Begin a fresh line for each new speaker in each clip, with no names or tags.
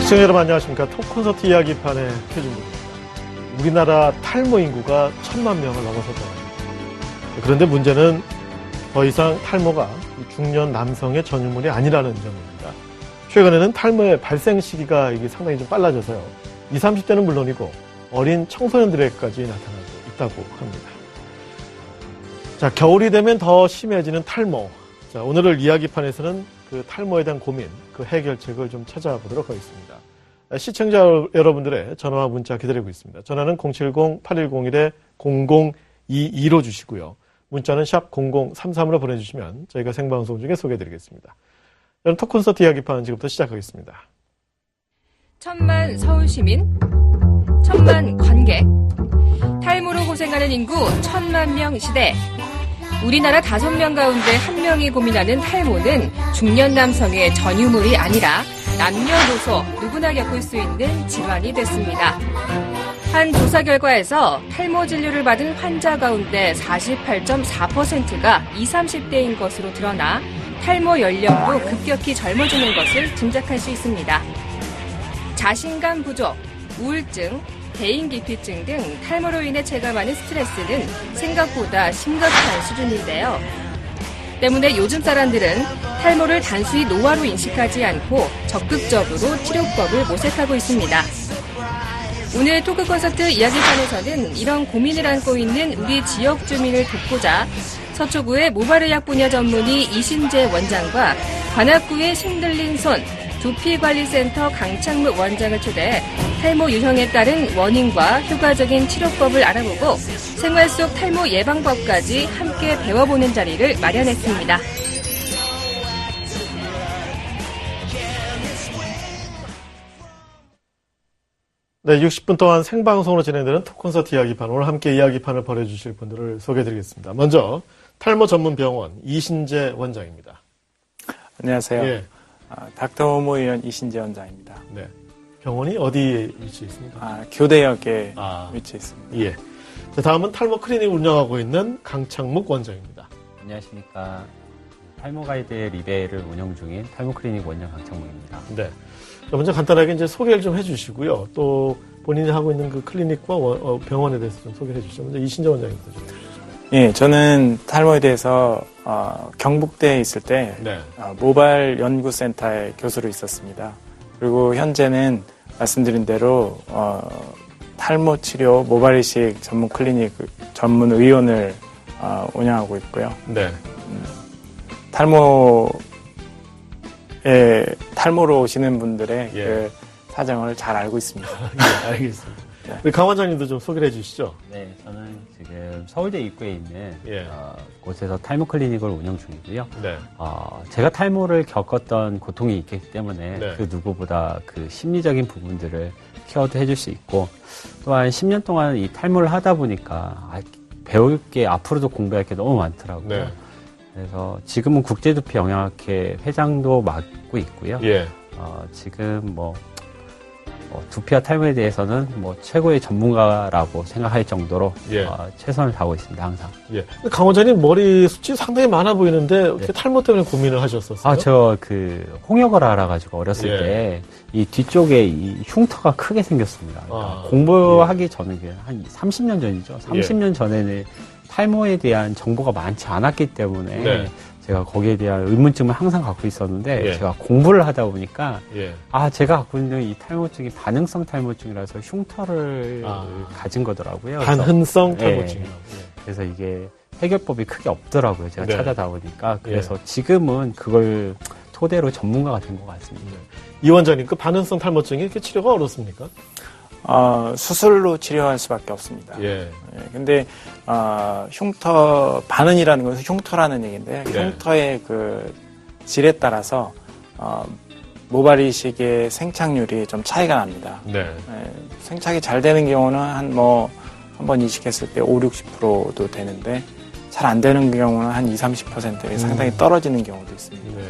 시청자 여러분 안녕하십니까. 톡콘서트 이야기판의 최준구입니다. 우리나라 탈모 인구가 1000만 명을 넘어섰잖아요. 그런데 문제는 더 이상 탈모가 중년 남성의 전유물이 아니라는 점입니다. 최근에는 탈모의 발생 시기가 이게 상당히 좀 빨라져서요. 20, 30대는 물론이고 어린 청소년들에게까지 나타나고 있다고 합니다. 자, 겨울이 되면 더 심해지는 탈모. 자, 오늘 이야기판에서는 그 탈모에 대한 고민, 그 해결책을 좀 찾아보도록 하겠습니다. 시청자 여러분들의 전화와 문자 기다리고 있습니다. 전화는 070-8101-0022로 주시고요. 문자는 샵 0033으로 보내주시면 저희가 생방송 중에 소개해드리겠습니다. 저는 톡콘서트 이야기판 지금부터 시작하겠습니다.
1000만 서울시민, 1000만 관객, 탈모로 고생하는 인구 1000만 명 시대. 우리나라 5명 가운데 1명이 고민하는 탈모는 중년 남성의 전유물이 아니라 남녀노소 누구나 겪을 수 있는 질환이 됐습니다. 한 조사 결과에서 탈모 진료를 받은 환자 가운데 48.4%가 20, 30대인 것으로 드러나 탈모 연령도 급격히 젊어지는 것을 짐작할 수 있습니다. 자신감 부족, 우울증, 대인기피증 등 탈모로 인해 체감하는 스트레스는 생각보다 심각한 수준인데요. 때문에 요즘 사람들은 탈모를 단순히 노화로 인식하지 않고 적극적으로 치료법을 모색하고 있습니다. 오늘 토크 콘서트 이야기판에서는 이런 고민을 안고 있는 우리 지역 주민을 돕고자 서초구의 모발의학 분야 전문의 이신재 원장과 관악구의 신들린 손 두피관리센터 강창묵 원장을 초대해 탈모 유형에 따른 원인과 효과적인 치료법을 알아보고 생활 속 탈모 예방법까지 함께 배워보는 자리를 마련했습니다.
네, 60분 동안 생방송으로 진행되는 톡콘서트 이야기판. 오늘 함께 이야기판을 벌여주실 분들을 소개해드리겠습니다. 먼저 탈모 전문 병원 이신재 원장입니다.
안녕하세요.
예.
닥터 호모의원 이신재 원장입니다.
네. 병원이 어디에 위치해 있습니까?
교대역에 위치해 있습니다.
예. 자, 다음은 탈모 클리닉 운영하고 있는 강창묵 원장입니다.
안녕하십니까. 탈모 가이드 리베를 운영 중인 탈모 클리닉 원장 강창묵입니다.
네. 자, 먼저 간단하게 이제 소개를 좀 해주시고요. 또 본인이 하고 있는 그 클리닉과 병원에 대해서 좀 소개해 주시죠. 먼저 이신재 원장님부터 좀 해주시죠.
예, 저는 탈모에 대해서 경북대에 있을 때
네.
모발 연구센터의 교수로 있었습니다. 그리고 현재는 말씀드린 대로 탈모 치료 모발 이식 전문 클리닉 전문 의원을 운영하고 있고요.
네.
탈모로 오시는 분들의
예.
그 사정을 잘 알고 있습니다.
예, 알겠습니다. 우리 강 원장님도 좀 소개를 해 주시죠.
네, 저는 지금 서울대 입구에 있는
예.
곳에서 탈모 클리닉을 운영 중이고요.
네.
제가 탈모를 겪었던 고통이 있기 때문에
네.
그 누구보다 그 심리적인 부분들을 케어도 해줄 수 있고 또한 10년 동안 이 탈모를 하다 보니까 배울 게 앞으로도 공부할 게 너무 많더라고요.
네.
그래서 지금은 국제두피 영양학회 회장도 맡고 있고요.
예.
지금 두피와 탈모에 대해서는 최고의 전문가라고 생각할 정도로
예.
최선을 다하고 있습니다, 항상.
예. 강 원장님 머리 숱이 상당히 많아 보이는데 어떻게 탈모 때문에 고민을 하셨었어요?
저 홍역을 알아가지고 어렸을
예.
때 이 뒤쪽에 이 흉터가 크게 생겼습니다. 그러니까 공부하기 전에 한 30년 전이죠. 30년 전에는 탈모에 대한 정보가 많지 않았기 때문에
네.
제가 거기에 대한 의문점을 항상 갖고 있었는데
예.
제가 공부를 하다 보니까
예.
제가 갖고 있는 이 탈모증이 반응성 탈모증이라서 흉터를 가진 거더라고요.
반흔성
그래서,
탈모증이라고. 예.
그래서 이게 해결법이 크게 없더라고요. 제가
네.
찾아다 보니까. 그래서 지금은 그걸 토대로 전문가가 된 것 같습니다.
이 원장님, 그 반흔성 탈모증이 이렇게 치료가 어렵습니까?
수술로 치료할 수밖에 없습니다.
예.
근데 흉터 반응이라는 것은 흉터라는 얘기인데
네.
흉터의 그 질에 따라서 모발 이식의 생착률이 좀 차이가 납니다.
네.
생착이 잘 되는 경우는 한 번 이식했을 때 5, 60%도 되는데 잘 안 되는 경우는 한 20, 30% 상당히 떨어지는 경우도 있습니다.
네.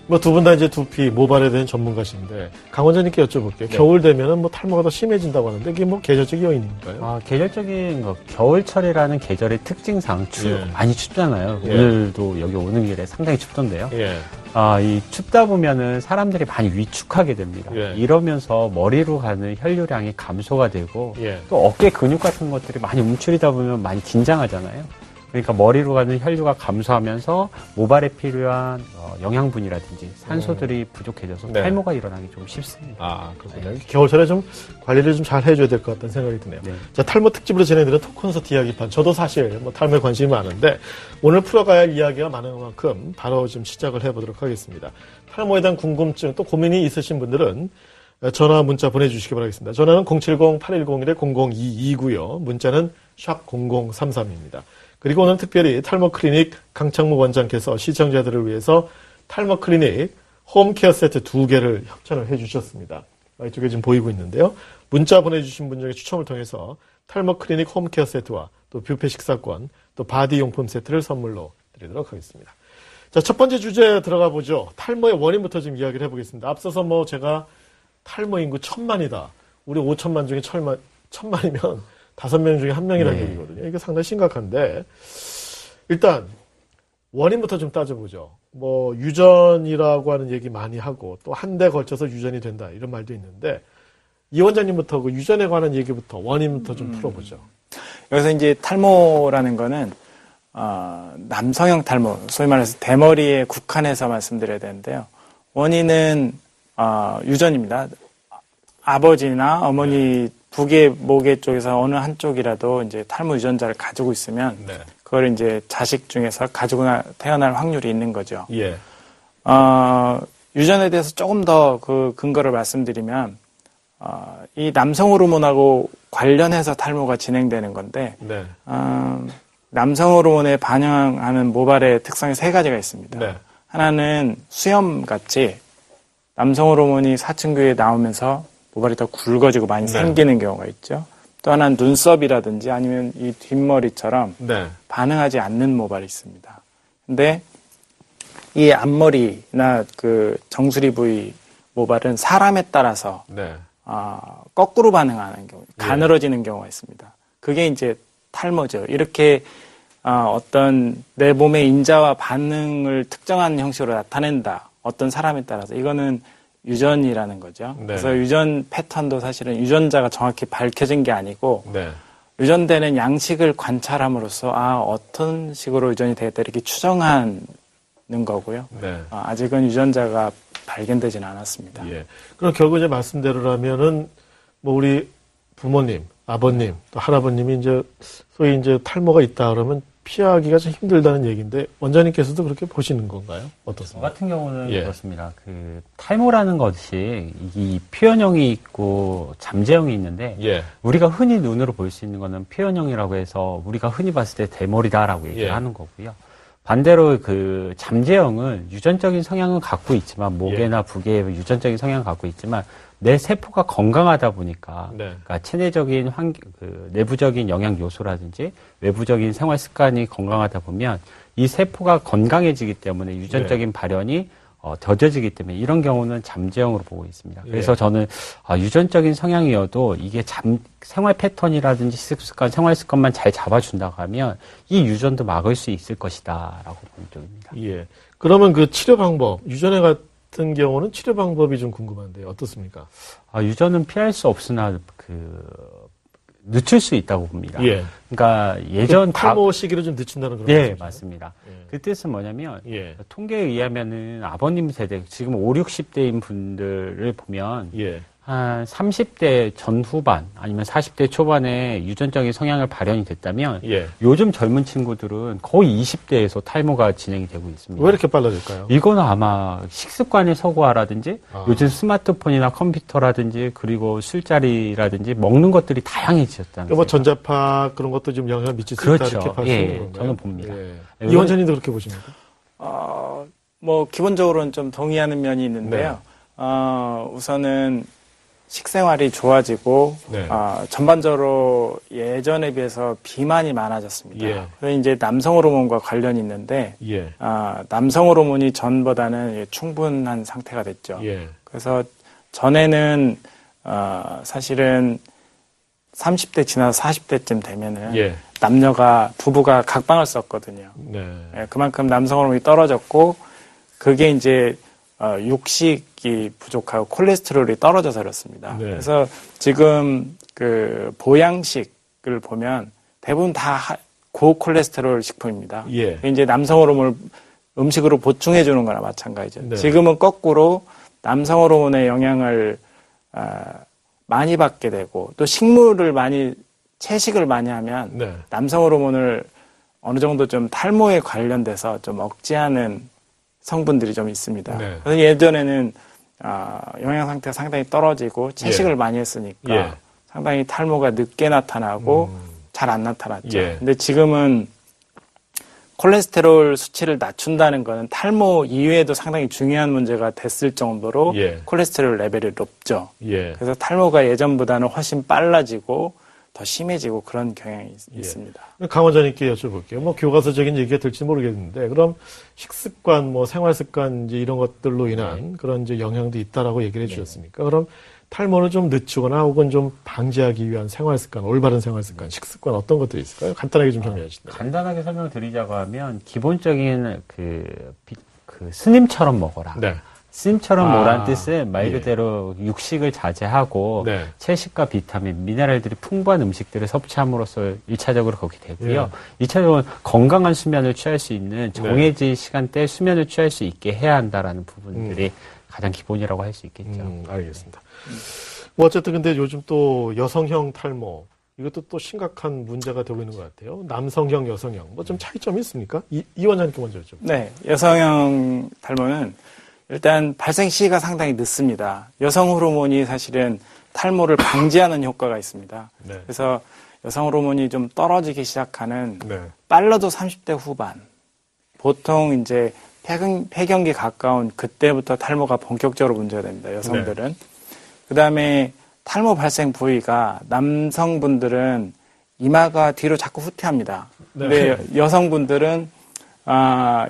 뭐 두 분 다 이제 두피, 모발에 대한 전문가신데 강 원장님께 여쭤볼게요.
네.
겨울 되면은 뭐 탈모가 더 심해진다고 하는데 이게 뭐 계절적 요인인가요?
계절적인 겨울철이라는 계절의 특징상
예.
많이 춥잖아요.
예.
오늘도 여기 오는 길에 상당히 춥던데요.
예.
이 춥다 보면은 사람들이 많이 위축하게 됩니다.
예.
이러면서 머리로 가는 혈류량이 감소가 되고
예.
또 어깨 근육 같은 것들이 많이 움츠리다 보면 많이 긴장하잖아요. 그러니까 머리로 가는 혈류가 감소하면서 모발에 필요한 영양분이라든지 산소들이 부족해져서
네.
탈모가 일어나기 좀 쉽습니다.
아, 그렇군요. 겨울철에 좀 관리를 좀 잘 해줘야 될 것 같다는 생각이 드네요.
네.
자, 탈모 특집으로 진행되는 톡콘서트 이야기판. 저도 사실 뭐 탈모에 관심이 많은데 오늘 풀어가야 할 이야기가 많은 만큼 바로 좀 시작을 해보도록 하겠습니다. 탈모에 대한 궁금증 또 고민이 있으신 분들은 전화 문자 보내주시기 바라겠습니다. 전화는 070-8101-0022고요. 문자는 샵 0033입니다. 그리고 오늘 특별히 탈모 클리닉 강창무 원장께서 시청자들을 위해서 탈모 클리닉 홈케어 세트 2개를 협찬을 해주셨습니다. 이쪽에 지금 보이고 있는데요. 문자 보내주신 분 중에 추첨을 통해서 탈모 클리닉 홈케어 세트와 또 뷔페 식사권, 또 바디 용품 세트를 선물로 드리도록 하겠습니다. 자, 첫 번째 주제 들어가 보죠. 탈모의 원인부터 좀 이야기를 해보겠습니다. 앞서서 뭐 제가 탈모 인구 1000만이다. 우리 5천만 중에 1000만이면 5명 중에 1명이라는
네.
얘기거든요. 이게 상당히 심각한데, 일단, 원인부터 좀 따져보죠. 뭐, 유전이라고 하는 얘기 많이 하고, 또 한 대 걸쳐서 유전이 된다, 이런 말도 있는데, 이 원장님부터 그 유전에 관한 얘기부터, 원인부터 좀 풀어보죠.
여기서 이제 탈모라는 거는, 남성형 탈모, 소위 말해서 대머리에 국한해서 말씀드려야 되는데요. 원인은, 유전입니다. 아버지나 어머니 부계, 모계 쪽에서 어느 한쪽이라도 이제 탈모 유전자를 가지고 있으면
네.
그걸 이제 자식 중에서 가지고 태어날 확률이 있는 거죠.
예.
유전에 대해서 조금 더 그 근거를 말씀드리면, 이 남성 호르몬하고 관련해서 탈모가 진행되는 건데,
네.
남성 호르몬에 반영하는 모발의 특성이 3가지가 있습니다.
네.
하나는 수염같이 남성 호르몬이 사춘기에 나오면서 모발이 더 굵어지고 많이
네.
생기는 경우가 있죠. 또 하나는 눈썹이라든지 아니면 이 뒷머리처럼
네.
반응하지 않는 모발이 있습니다. 근데 이 앞머리나 그 정수리 부위 모발은 사람에 따라서
네.
거꾸로 반응하는 경우, 가늘어지는 경우가 있습니다. 그게 이제 탈모죠. 이렇게 어떤 내 몸의 인자와 반응을 특정한 형식으로 나타낸다. 어떤 사람에 따라서. 이거는 유전이라는 거죠.
네.
그래서 유전 패턴도 사실은 유전자가 정확히 밝혀진 게 아니고
네.
유전되는 양식을 관찰함으로써 어떤 식으로 유전이 되겠다 이렇게 추정하는 거고요.
네.
아직은 유전자가 발견되지는 않았습니다.
예. 그럼 결국 이제 말씀대로라면은 뭐 우리 부모님, 아버님, 또 할아버님이 이제 소위 이제 탈모가 있다 그러면 피하기가 좀 힘들다는 얘기인데 원장님께서도 그렇게 보시는 건가요?
저
어떻습니까?
같은 경우는
예.
그렇습니다. 그 탈모라는 것이 이 표현형이 있고 잠재형이 있는데
예.
우리가 흔히 눈으로 볼 수 있는 거는 표현형이라고 해서 우리가 흔히 봤을 때 대머리다라고 얘기를
예.
하는 거고요. 반대로 그 잠재형은 유전적인 성향은 갖고 있지만 모계나 부계에 유전적인 성향을 갖고 있지만 내 세포가 건강하다 보니까
네.
그러니까 체내적인 내부적인 영양 요소라든지 외부적인 생활 습관이 건강하다 보면 이 세포가 건강해지기 때문에 유전적인 발현이 더뎌지기 때문에 이런 경우는 잠재형으로 보고 있습니다. 그래서
예.
저는 유전적인 성향이어도 이게 생활 패턴이라든지 식습관, 생활 습관만 잘 잡아준다고 하면 이 유전도 막을 수 있을 것이다라고 보는 쪽입니다.
예. 그러면 그 치료 방법, 유전에 같은 경우는 치료 방법이 좀 궁금한데요. 어떻습니까?
유전은 피할 수 없으나 늦출 수 있다고 봅니다.
예.
그러니까 예전
탈모 시기를 좀 늦춘다는 그런
예,
말씀이시죠?
맞습니다.
예.
그 뜻은 뭐냐면
예.
통계에 의하면은 아버님 세대 지금 5, 60대인 분들을 보면
예.
한 30대 전후반 아니면 40대 초반에 유전적인 성향을 발현이 됐다면
예.
요즘 젊은 친구들은 거의 20대에서 탈모가 진행이 되고 있습니다.
왜 이렇게 빨라질까요?
이거는 아마 식습관의 서구화라든지
아.
요즘 스마트폰이나 컴퓨터라든지 그리고 술자리라든지 먹는 것들이 다양해졌다는
뭐
거죠.
전자파 그런 것도 좀 영향을 미칠 수
그렇죠.
있다 이렇게 봐서
예,
그런가요?
저는 봅니다.
예. 이 원장님도 그렇게 보십니까?
뭐 기본적으로는 좀 동의하는 면이 있는데요. 우선은 식생활이 좋아지고
네.
전반적으로 예전에 비해서 비만이 많아졌습니다.
예.
그래서 이제 남성 호르몬과 관련이 있는데
예.
남성 호르몬이 전보다는 충분한 상태가 됐죠.
예.
그래서 전에는 사실은 30대 지나서 40대쯤 되면은
예.
부부가 각방을 썼거든요.
네.
예, 그만큼 남성 호르몬이 떨어졌고 그게 이제 육식이 부족하고 콜레스테롤이 떨어져서 그렇습니다.
네.
그래서 지금 그 보양식을 보면 대부분 다 고콜레스테롤 식품입니다.
예.
이제 남성 호르몬을 음식으로 보충해 주는 거나 마찬가지죠.
네.
지금은 거꾸로 남성 호르몬의 영향을 많이 받게 되고 또 채식을 많이 하면
네. 남성
남성 호르몬을 어느 정도 좀 탈모에 관련돼서 좀 억제하는 성분들이 좀 있습니다.
네.
그래서 예전에는 영양 상태가 상당히 떨어지고 채식을 많이 했으니까
예.
상당히 탈모가 늦게 나타나고 잘 안 나타났죠.
예.
근데 지금은 콜레스테롤 수치를 낮춘다는 것은 탈모 이외에도 상당히 중요한 문제가 됐을 정도로
예.
콜레스테롤 레벨이 높죠.
예.
그래서 탈모가 예전보다는 훨씬 빨라지고 더 심해지고 그런 경향이
예.
있습니다.
강 원장님께 여쭤볼게요. 뭐 교과서적인 얘기가 될지 모르겠는데, 그럼 식습관, 뭐 생활습관 이제 이런 것들로 인한 그런 이제 영향도 있다라고 얘기를 해주셨으니까, 그럼 탈모를 좀 늦추거나 혹은 좀 방지하기 위한 생활습관, 올바른 생활습관, 식습관 어떤 것들이 있을까요? 간단하게 좀 정리해 주시죠.
간단하게 설명을 드리자고 하면 기본적인 그 스님처럼 먹어라.
네.
스님처럼 뭐란 뜻은 말
예.
그대로 육식을 자제하고
네.
채식과 비타민, 미네랄들이 풍부한 음식들을 섭취함으로써 1차적으로 그렇게 되고요.
예.
2차적으로 건강한 수면을 취할 수 있는 정해진 시간대에 수면을 취할 수 있게 해야 한다라는 부분들이 가장 기본이라고 할 수 있겠죠.
알겠습니다. 뭐 어쨌든 근데 요즘 또 여성형 탈모 이것도 또 심각한 문제가 되고 있는 것 같아요. 남성형, 여성형 뭐 좀 차이점이 있습니까? 이 원장님께 먼저 여쭤볼게요.
네, 여성형 탈모는 일단 발생 시기가 상당히 늦습니다. 여성 호르몬이 사실은 탈모를 방지하는 효과가 있습니다.
네.
그래서 여성 호르몬이 좀 떨어지기 시작하는
네.
빨라도 30대 후반. 보통 이제 폐경기 가까운 그때부터 탈모가 본격적으로 문제가 됩니다. 여성들은.
네.
그다음에 탈모 발생 부위가 남성분들은 이마가 뒤로 자꾸 후퇴합니다. 근데 여성분들은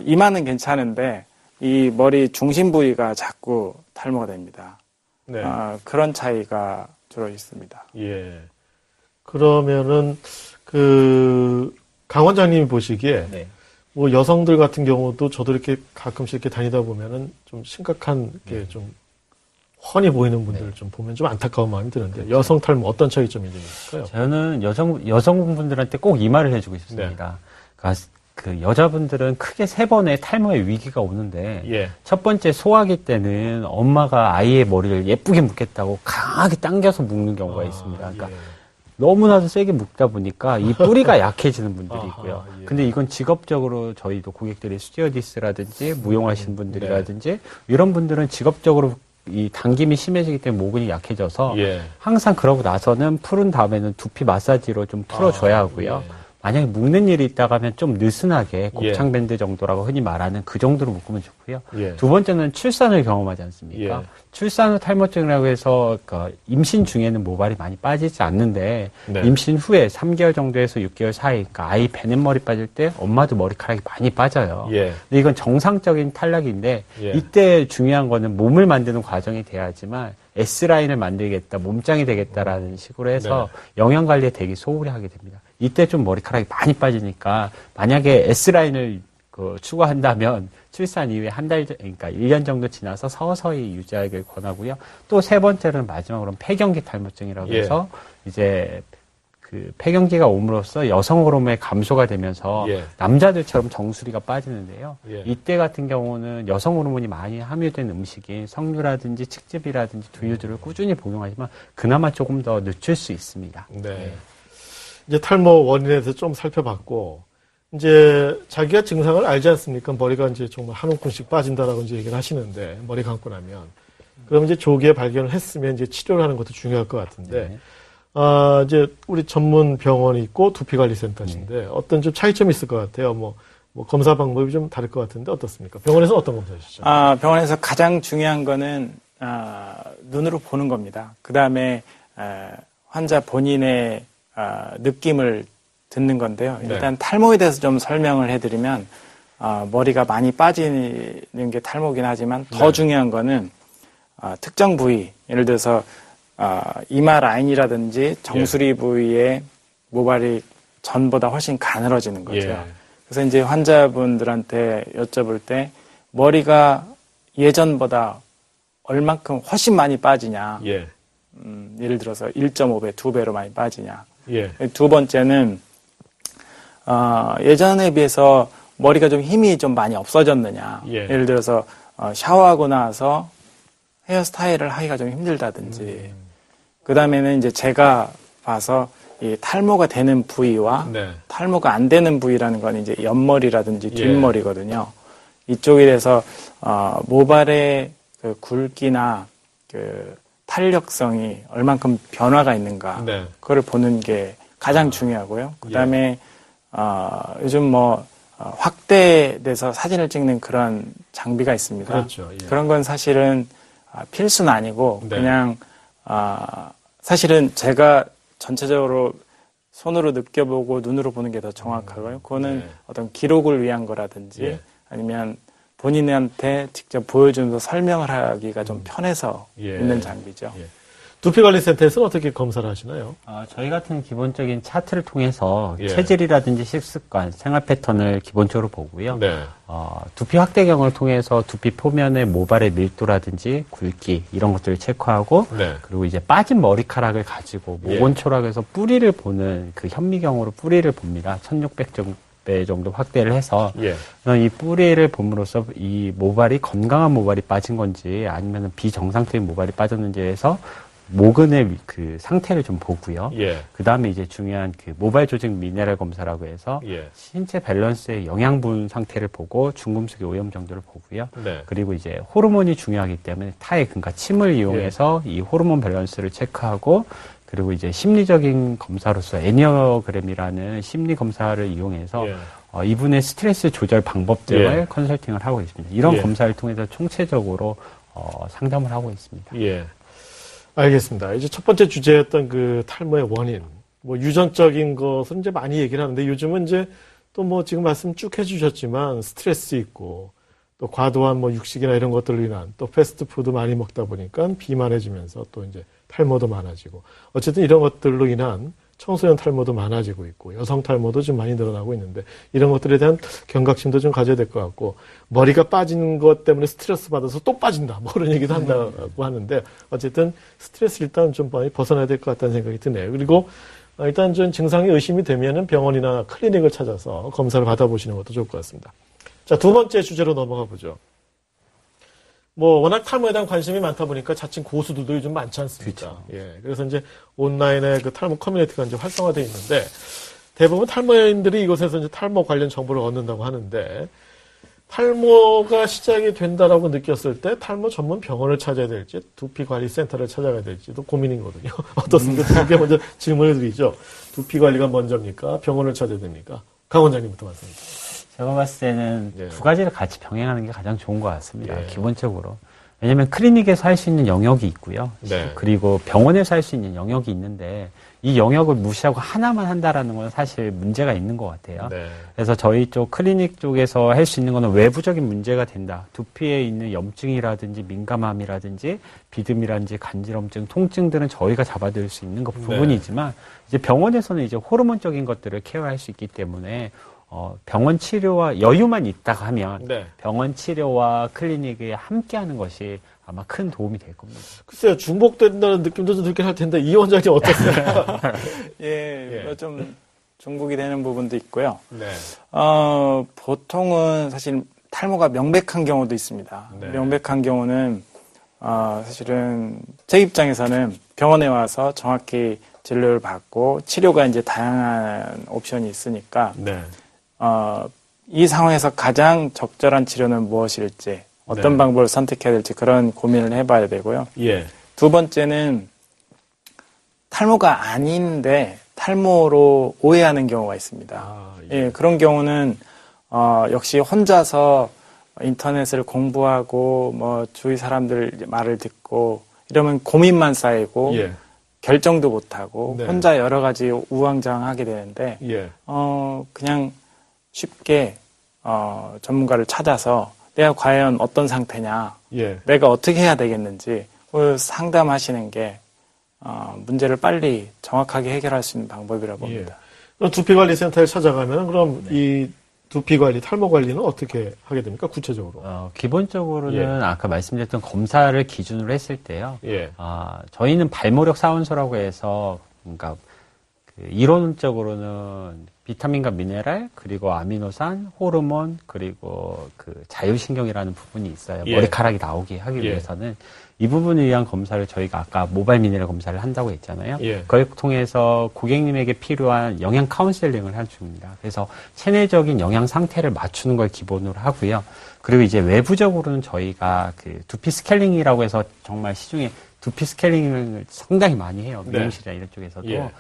이마는 괜찮은데 이 머리 중심 부위가 자꾸 탈모가 됩니다.
네.
그런 차이가 주로 있습니다.
예. 그러면은 강 원장님이 보시기에
네.
뭐 여성들 같은 경우도 저도 이렇게 가끔씩 이렇게 다니다 보면은 좀 심각한 게 좀 훤히 보이는 분들을 좀 보면 좀 안타까운 마음이 드는데 여성 탈모 어떤 차이점이 있을까요?
저는 여성분들한테 꼭 이 말을 해주고 싶습니다. 그러니까 그 여자분들은 크게 3번의 탈모의 위기가 오는데
예.
첫 번째 소화기 때는 엄마가 아이의 머리를 예쁘게 묶겠다고 강하게 당겨서 묶는 경우가 있습니다. 그러니까
예.
너무나도 세게 묶다 보니까 이 뿌리가 약해지는 분들이 있고요.
아하, 예.
근데 이건 직업적으로 저희도 고객들이 스튜어디스라든지 무용하시는 분들이라든지 이런 분들은 직업적으로 이 당김이 심해지기 때문에 모근이 약해져서
예.
항상 그러고 나서는 풀은 다음에는 두피 마사지로 좀 풀어줘야 하고요.
예.
만약에 묶는 일이 있다가 하면 좀 느슨하게 곱창밴드 정도라고 흔히 말하는 그 정도로 묶으면 좋고요.
예.
두 번째는 출산을 경험하지 않습니까?
예.
출산 후 탈모증이라고 해서 임신 중에는 모발이 많이 빠지지 않는데
네.
임신 후에 3개월 정도에서 6개월 사이, 그러니까 아이 배냇머리 빠질 때 엄마도 머리카락이 많이 빠져요.
예.
근데 이건 정상적인 탈락인데
예.
이때 중요한 거는 몸을 만드는 과정이 돼야지만 S라인을 만들겠다, 몸짱이 되겠다라는 식으로 해서 영양 관리에 되게 소홀히 하게 됩니다. 이때 좀 머리카락이 많이 빠지니까 만약에 S라인을 추구한다면 출산 이후에 그러니까 1년 정도 지나서 서서히 유지하길 권하고요. 또 세 번째는 마지막으로 폐경기 탈모증이라고 해서 이제 그 폐경기가 옴으로써 여성 호르몬의 감소가 되면서 남자들처럼 정수리가 빠지는데요. 이때 같은 경우는 여성 호르몬이 많이 함유된 음식인 석류라든지 칡즙이라든지 두유들을 꾸준히 복용하지만 그나마 조금 더 늦출 수 있습니다.
네. 이제 탈모 원인에 대해서 좀 살펴봤고, 이제 자기가 증상을 알지 않습니까? 머리가 이제 정말 한 움큼씩 빠진다라고 이제 얘기를 하시는데, 머리 감고 나면. 그럼 이제 조기에 발견을 했으면 이제 치료를 하는 것도 중요할 것 같은데, 이제 우리 전문 병원이 있고 두피관리센터인데, 어떤 좀 차이점이 있을 것 같아요. 뭐 검사 방법이 좀 다를 것 같은데 어떻습니까? 병원에서 어떤 검사 하시죠?
병원에서 가장 중요한 거는, 눈으로 보는 겁니다. 그 다음에 환자 본인의 느낌을 듣는 건데요.
네.
일단 탈모에 대해서 좀 설명을 해드리면 머리가 많이 빠지는 게 탈모긴 하지만 더
네.
중요한 거는 특정 부위, 예를 들어서 이마 라인이라든지 정수리 부위의 모발이 전보다 훨씬 가늘어지는 거죠.
예.
그래서 이제 환자분들한테 여쭤볼 때 머리가 예전보다 얼만큼 훨씬 많이 빠지냐.
예.
예를 들어서 1.5배, 2배로 많이 빠지냐.
예.
두 번째는 예전에 비해서 머리가 좀 힘이 좀 많이 없어졌느냐.
예.
예를 들어서 샤워하고 나서 헤어스타일을 하기가 좀 힘들다든지. 그 다음에는 이제 제가 봐서 이 탈모가 되는 부위와
네.
탈모가 안 되는 부위라는 건 이제 옆머리라든지
예.
뒷머리거든요. 이쪽에 대해서 모발의 그 굵기나 그 탄력성이 얼만큼 변화가 있는가.
네.
그걸 보는 게 가장 중요하고요. 그 다음에 요즘 뭐 확대돼서 사진을 찍는 그런 장비가 있습니다.
그렇죠. 예.
그런 건 사실은 필수는 아니고
네.
그냥 사실은 제가 전체적으로 손으로 느껴보고 눈으로 보는 게 더 정확하고요. 그거는
네.
어떤 기록을 위한 거라든지
예.
아니면 본인한테 직접 보여주면서 설명을 하기가 좀 편해서
예.
있는 장비죠.
예. 두피관리센터에서는 어떻게 검사를 하시나요?
저희 같은 기본적인 차트를 통해서
예.
체질이라든지 식습관, 생활 패턴을 기본적으로 보고요.
네.
두피 확대경을 통해서 두피 표면의 모발의 밀도라든지 굵기 이런 것들을 체크하고
네.
그리고 이제 빠진 머리카락을 가지고 모건초락에서 뿌리를 보는 그 현미경으로 뿌리를 봅니다. 1600배 정도 확대를 해서
예.
이 뿌리를 봄으로써 이 모발이 건강한 모발이 빠진 건지 아니면 비정상적인 모발이 빠졌는지 해서 모근의 그 상태를 좀 보고요.
예.
그 다음에 이제 중요한 그 모발 조직 미네랄 검사라고 해서
예.
신체 밸런스의 영양분 상태를 보고 중금속의 오염 정도를 보고요.
네.
그리고 이제 호르몬이 중요하기 때문에 타액, 그러니까 침을 이용해서 이 호르몬 밸런스를 체크하고 그리고 이제 심리적인 검사로서 애니어그램이라는 심리 검사를 이용해서
예.
이분의 스트레스 조절 방법 등을
예.
컨설팅을 하고 있습니다. 이런
예.
검사를 통해서 총체적으로 상담을 하고 있습니다.
예. 알겠습니다. 이제 첫 번째 주제였던 그 탈모의 원인, 뭐 유전적인 것은 이제 많이 얘기를 하는데 요즘은 이제 또 뭐 지금 말씀 쭉 해주셨지만 스트레스 있고 또 과도한 뭐 육식이나 이런 것들로 인한 또 패스트푸드 많이 먹다 보니까 비만해지면서 또 이제 탈모도 많아지고 어쨌든 이런 것들로 인한 청소년 탈모도 많아지고 있고 여성 탈모도 좀 많이 늘어나고 있는데 이런 것들에 대한 경각심도 좀 가져야 될 것 같고 머리가 빠진 것 때문에 스트레스 받아서 또 빠진다 뭐 그런 얘기도 한다고 하는데 어쨌든 스트레스 일단 좀 많이 벗어나야 될 것 같다는 생각이 드네요. 그리고 일단 좀 증상이 의심이 되면은 병원이나 클리닉을 찾아서 검사를 받아보시는 것도 좋을 것 같습니다. 자, 두 번째 주제로 넘어가 보죠. 뭐 워낙 탈모에 대한 관심이 많다 보니까 자칭 고수들도 요즘 많지 않습니까?
그렇죠.
예. 그래서 이제 온라인에 그 탈모 커뮤니티가 이제 활성화되어 있는데 대부분 탈모인들이 이곳에서 이제 탈모 관련 정보를 얻는다고 하는데 탈모가 시작이 된다라고 느꼈을 때 탈모 전문 병원을 찾아야 될지 두피관리센터를 찾아가야 될지도 고민이거든요. 어떻습니까? 두개 먼저 질문을 드리죠. 두피관리가 먼저입니까? 병원을 찾아야 됩니까? 강 원장님부터 말씀해 주세요.
제가 봤을 때는
예.
두 가지를 같이 병행하는 게 가장 좋은 것 같습니다.
예.
기본적으로. 왜냐하면 클리닉에서 할 수 있는 영역이 있고요.
네.
그리고 병원에서 할 수 있는 영역이 있는데 이 영역을 무시하고 하나만 한다라는 건 사실 문제가 있는 것 같아요.
네.
그래서 저희 쪽 클리닉 쪽에서 할 수 있는 거는 외부적인 문제가 된다. 두피에 있는 염증이라든지 민감함이라든지 비듬이라든지 간지럼증, 통증들은 저희가 잡아드릴 수 있는 것 부분이지만 이제 병원에서는 이제 호르몬적인 것들을 케어할 수 있기 때문에 병원 치료와 여유만 있다가 하면
네.
병원 치료와 클리닉에 함께하는 것이 아마 큰 도움이 될 겁니다.
글쎄요, 중복된다는 느낌도 좀 들긴 할 텐데, 이 원장님 어떠세요?
예, 좀 중복이 되는 부분도 있고요.
네.
보통은 사실 탈모가 명백한 경우도 있습니다.
네.
명백한 경우는 사실은 제 입장에서는 병원에 와서 정확히 진료를 받고 치료가 이제 다양한 옵션이 있으니까
네.
이 상황에서 가장 적절한 치료는 무엇일지 어떤
네.
방법을 선택해야 될지 그런 고민을 해봐야 되고요.
예.
두 번째는 탈모가 아닌데 탈모로 오해하는 경우가 있습니다.
아,
예, 그런 경우는 역시 혼자서 인터넷을 공부하고 뭐 주위 사람들 말을 듣고 이러면 고민만 쌓이고
예.
결정도 못하고
네.
혼자 여러 가지 우왕좌왕하게 되는데
예.
그냥 쉽게 전문가를 찾아서 내가 과연 어떤 상태냐,
예.
내가 어떻게 해야 되겠는지 상담하시는 게 문제를 빨리 정확하게 해결할 수 있는 방법이라고 봅니다.
그럼 두피관리센터에 찾아가면 그럼 이 두피관리, 탈모관리는 어떻게 하게 됩니까? 구체적으로.
기본적으로는 아까 말씀드렸던 검사를 기준으로 했을 때요.
예.
저희는 발모력 사원소라고 해서, 그러니까, 이론적으로는 비타민과 미네랄, 그리고 아미노산, 호르몬, 그리고 그 자율신경이라는 부분이 있어요.
예.
머리카락이 나오게 하기
예.
위해서는 이 부분을 위한 검사를 저희가 아까 모바일 미네랄 검사를 한다고 했잖아요.
예.
그걸 통해서 고객님에게 필요한 영양 카운셀링을 할 중입니다. 그래서 체내적인 영양 상태를 맞추는 걸 기본으로 하고요. 그리고 이제 외부적으로는 저희가 그 두피 스케일링이라고 해서 정말 시중에 두피 스케일링을 상당히 많이 해요.
네.
미용실이나 이런 쪽에서도.
예.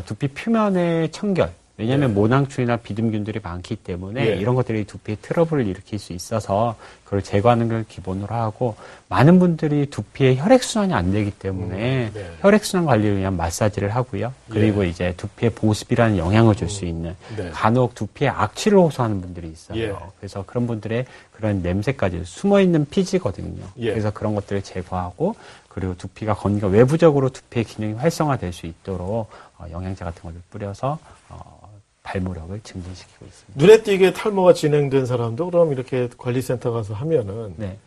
두피 표면의 청결. 왜냐하면 모낭충이나 비듬균들이 많기 때문에
예.
이런 것들이 두피에 트러블을 일으킬 수 있어서 그걸 제거하는 걸 기본으로 하고, 많은 분들이 두피에 혈액순환이 안 되기 때문에
네.
혈액순환 관리를 위한 마사지를 하고요. 그리고 이제 두피에 보습이라는 영향을 줄 수 있는,
네.
간혹 두피에 악취를 호소하는 분들이 있어요.
예.
그래서 그런 분들의 그런 냄새까지 숨어있는 피지거든요.
예.
그래서 그런 것들을 제거하고, 그리고 두피가 외부적으로 두피의 기능이 활성화될 수 있도록 영양제 같은 것을 뿌려서 발모력을 증진시키고 있습니다.
눈에 띄게 탈모가 진행된 사람도 그럼 이렇게 관리센터 가서 하면은
네.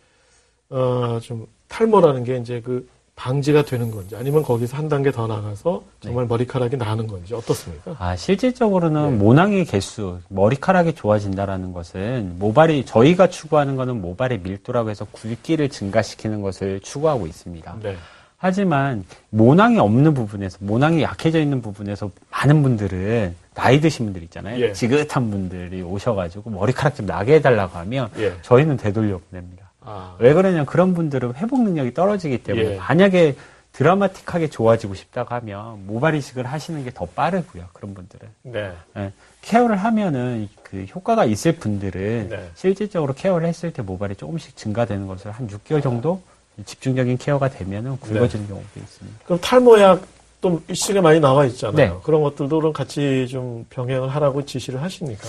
좀 탈모라는 게 이제 그 방지가 되는 건지 아니면 거기서 한 단계 더 나가서 정말 머리카락이 나는 건지 어떻습니까?
실질적으로는 모낭의 개수, 머리카락이 좋아진다라는 것은 저희가 추구하는 것은 모발의 밀도라고 해서 굵기를 증가시키는 것을 추구하고 있습니다.
네.
하지만 모낭이 없는 부분에서, 모낭이 약해져 있는 부분에서 많은 분들은 나이 드신 분들 있잖아요.
예.
지긋한 분들이 오셔가지고 머리카락 좀 나게 해달라고 하면
예.
저희는 되돌려 보냅니다. 왜 그러냐면 그런 분들은 회복 능력이 떨어지기 때문에
예.
만약에 드라마틱하게 좋아지고 싶다고 하면 모발 이식을 하시는 게 더 빠르고요. 그런 분들은.
네.
예, 케어를 하면은 그 효과가 있을 분들은
네.
실질적으로 케어를 했을 때 모발이 조금씩 증가되는 것을 한 6개월 정도 집중적인 케어가 되면은 굵어지는 경우도 있습니다.
그럼 탈모약 또 시중에 많이 나와 있잖아요.
네.
그런 것들도 그럼 같이 좀 병행을 하라고 지시를 하십니까?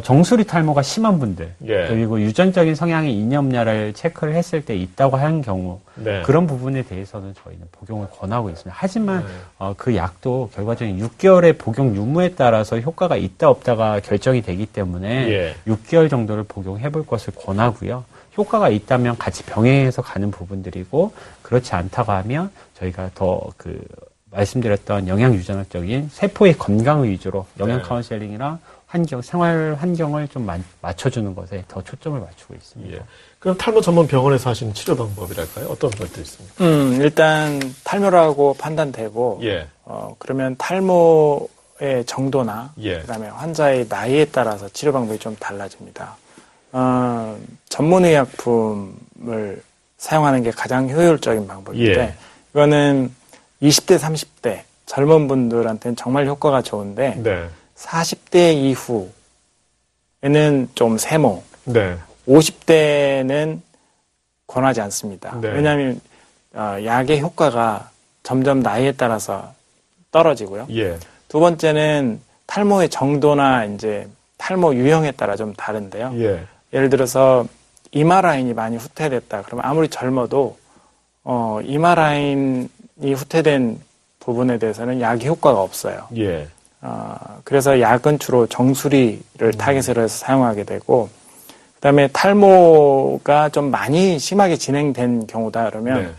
정수리 탈모가 심한 분들,
예.
그리고 유전적인 성향이 있냐 없냐를 체크를 했을 때 있다고 하는 경우,
네.
그런 부분에 대해서는 저희는 복용을 권하고 있습니다. 하지만 그 약도 결과적인 6개월의 복용 유무에 따라서 효과가 있다 없다가 결정이 되기 때문에
예.
6개월 정도를 복용해 볼 것을 권하고요. 효과가 있다면 같이 병행해서 가는 부분들이고, 그렇지 않다고 하면 저희가 더 말씀드렸던 영양 유전학적인 세포의 건강을 위주로 영양
네.
카운셀링이나 생활 환경을 좀 맞춰주는 것에 더 초점을 맞추고 있습니다.
예. 그럼 탈모 전문 병원에서 하시는 치료 방법이랄까요? 어떤 것도 있습니까?
일단 탈모라고 판단되고,
예.
그러면 탈모의 정도나,
예.
그다음에 환자의 나이에 따라서 치료 방법이 좀 달라집니다. 전문의약품을 사용하는 게 가장 효율적인 방법인데,
예.
이거는 20대, 30대 젊은 분들한테는 정말 효과가 좋은데,
네.
40대 이후에는 좀 세모,
네.
50대는 권하지 않습니다.
네.
왜냐하면 약의 효과가 점점 나이에 따라서 떨어지고요.
예.
두 번째는 탈모의 정도나 이제 탈모 유형에 따라 좀 다른데요.
예.
예를 들어서 이마 라인이 많이 후퇴됐다. 그러면 아무리 젊어도 이마 라인이 후퇴된 부분에 대해서는 약의 효과가 없어요.
예.
그래서 약은 주로 정수리를 타겟으로 해서 사용하게 되고, 그다음에 탈모가 좀 많이 심하게 진행된 경우다 그러면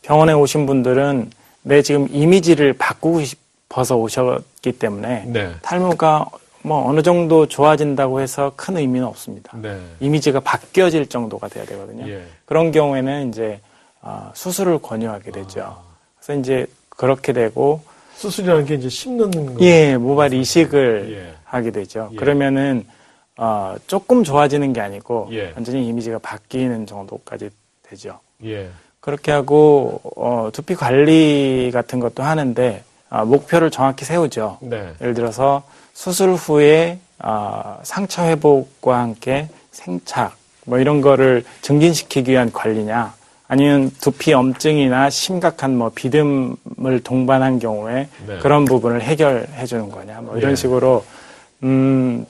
병원에 오신 분들은 내 지금 이미지를 바꾸고 싶어서 오셨기 때문에
네.
탈모가 뭐 어느 정도 좋아진다고 해서 큰 의미는 없습니다.
네.
이미지가 바뀌어질 정도가 돼야 되거든요.
예.
그런 경우에는 이제 수술을 권유하게 되죠. 그래서 이제 그렇게 되고,
수술이라는 게 이제 씹는 거.
예, 모발 이식을
예.
하게 되죠.
예.
그러면은 조금 좋아지는 게 아니고
예.
완전히 이미지가 바뀌는 정도까지 되죠.
예.
그렇게 하고 두피 관리 같은 것도 하는데 목표를 정확히 세우죠.
네.
예를 들어서 수술 후에 상처 회복과 함께 생착 뭐 이런 거를 증진시키기 위한 관리냐, 아니면 두피 염증이나 심각한 뭐 비듬을 동반한 경우에
네.
그런 부분을 해결해 주는 거냐 뭐 이런
예.
식으로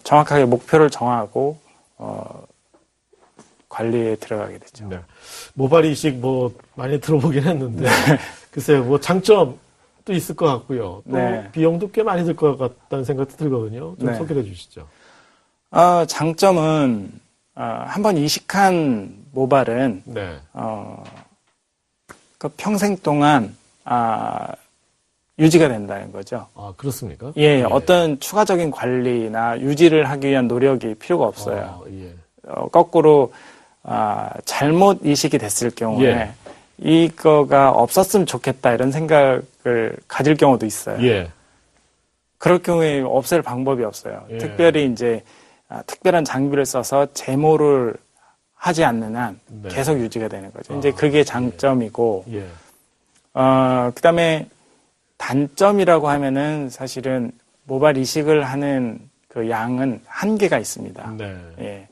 정확하게 목표를 정하고 관리에 들어가게 됐죠.
네. 모발 이식 뭐 많이 들어보긴 했는데 글쎄요 뭐 장점도 있을 것 같고요. 또
네.
비용도 꽤 많이 들 것 같다는 생각도 들거든요. 좀
네.
소개해 주시죠.
장점은 한번 이식한 모발은
네.
그 평생 동안 유지가 된다는 거죠.
아 그렇습니까?
예, 어떤 추가적인 관리나 유지를 하기 위한 노력이 필요가 없어요.
예.
거꾸로 잘못 이식이 됐을 경우에
예.
이거가 없었으면 좋겠다 이런 생각을 가질 경우도 있어요.
예.
그럴 경우에 없앨 방법이 없어요.
예.
특별히 이제 특별한 장비를 써서 제모를 하지 않는 한
네.
계속 유지가 되는 거죠. 이제 그게 장점이고,
예.
그다음에 단점이라고 하면은 사실은 모발 이식을 하는 그 양은 한계가 있습니다.
네.
예.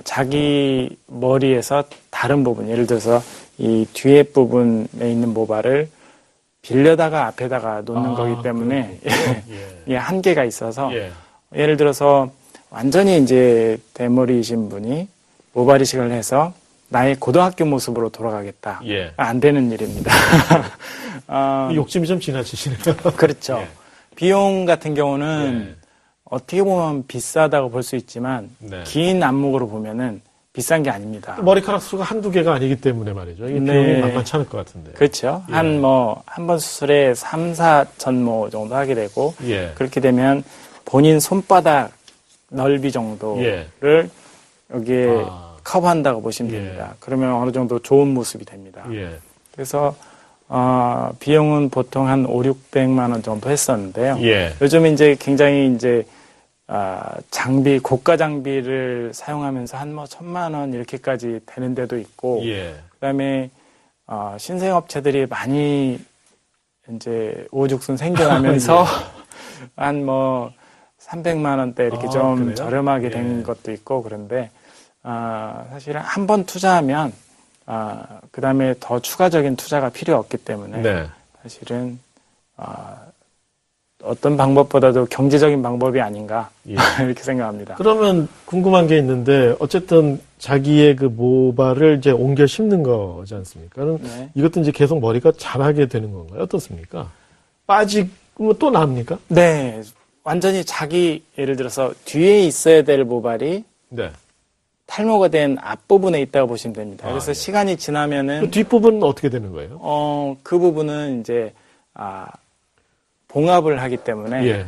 자기 머리에서 다른 부분, 예를 들어서 이 뒤에 부분에 있는 모발을 빌려다가 앞에다가 놓는 거기 때문에 예, 한계가 있어서
예.
예를 들어서 완전히 이제 대머리이신 분이 모발 이식을 해서 나의 고등학교 모습으로 돌아가겠다.
예.
안 되는 일입니다.
욕심이 좀 지나치시네요.
그렇죠.
예.
비용 같은 경우는
예.
어떻게 보면 비싸다고 볼 수 있지만
네.
긴 안목으로 보면은 비싼 게 아닙니다.
머리카락 수가 한두 개가 아니기 때문에 말이죠. 이게 비용이
네.
만만치 않을 것 같은데.
그렇죠.
예.
한 번 수술에 3, 4천모 정도 하게 되고
예.
그렇게 되면 본인 손바닥 넓이 정도를 여기에 커버한다고 보시면
예.
됩니다. 그러면 어느 정도 좋은 모습이 됩니다.
예.
그래서 비용은 보통 한 5, 600만 원 정도 했었는데요.
예.
요즘 이제 굉장히 이제 장비, 고가 장비를 사용하면서 한 뭐 1,000만 원 이렇게까지 되는 데도 있고,
예.
그다음에 신생업체들이 많이 이제 오죽순 생겨나면서 한 뭐 300만 원대 이렇게 좀
그래요?
저렴하게 된
예.
것도 있고 그런데 사실은 한 번 투자하면 그다음에 더 추가적인 투자가 필요 없기 때문에
네.
사실은 어떤 방법보다도 경제적인 방법이 아닌가
예.
이렇게 생각합니다.
그러면 궁금한 게 있는데 어쨌든 자기의 그 모발을 이제 옮겨 심는 거지 않습니까? 그럼
네.
이것도 이제 계속 머리가 자라게 되는 건가요? 어떻습니까? 빠지면 또 납니까?
네, 완전히 자기 예를 들어서 뒤에 있어야 될 모발이
네.
탈모가 된 앞부분에 있다고 보시면 됩니다. 그래서
예.
시간이 지나면은
그 뒷부분은 어떻게 되는 거예요?
그 부분은 이제 봉합을 하기 때문에
예.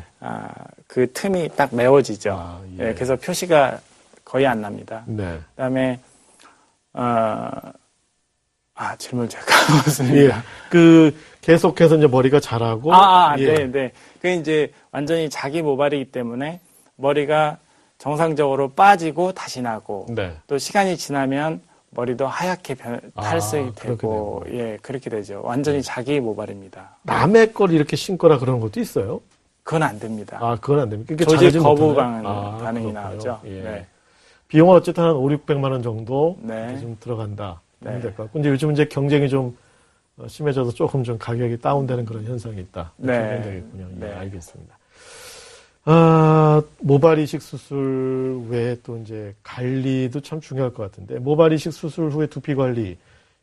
그 틈이 딱 메워지죠.
예.
예, 그래서 표시가 거의 안 납니다.
네.
그다음에 질문 제가 까먹었습니다.
예. 그 계속해서 이제 머리가 자라고 예.
네. 그 이제 완전히 자기 모발이기 때문에 머리가 정상적으로 빠지고 다시 나고
네.
또 시간이 지나면 머리도 하얗게 탈색이 되고
그렇게
예 그렇게 되죠. 완전히 자기 모발입니다.
남의 걸 이렇게 신거나 그런 것도 있어요?
그건 안 됩니다.
그건 안 됩니까?
조직
자라지
거부
못하나요?
반응이
그렇군요.
나오죠.
예.
네.
비용은 어쨌든 한 5, 600만 원 정도
네.
좀 들어간다.
네.
될 것 같고. 근데 요즘 이제 경쟁이 좀 심해져서 조금 좀 가격이 다운되는 그런 현상이 있다. 이렇게
네.
보면 되겠군요. 예,
네.
알겠습니다. 모발 이식 수술 외에 또 이제 관리도 참 중요할 것 같은데, 모발 이식 수술 후에 두피 관리,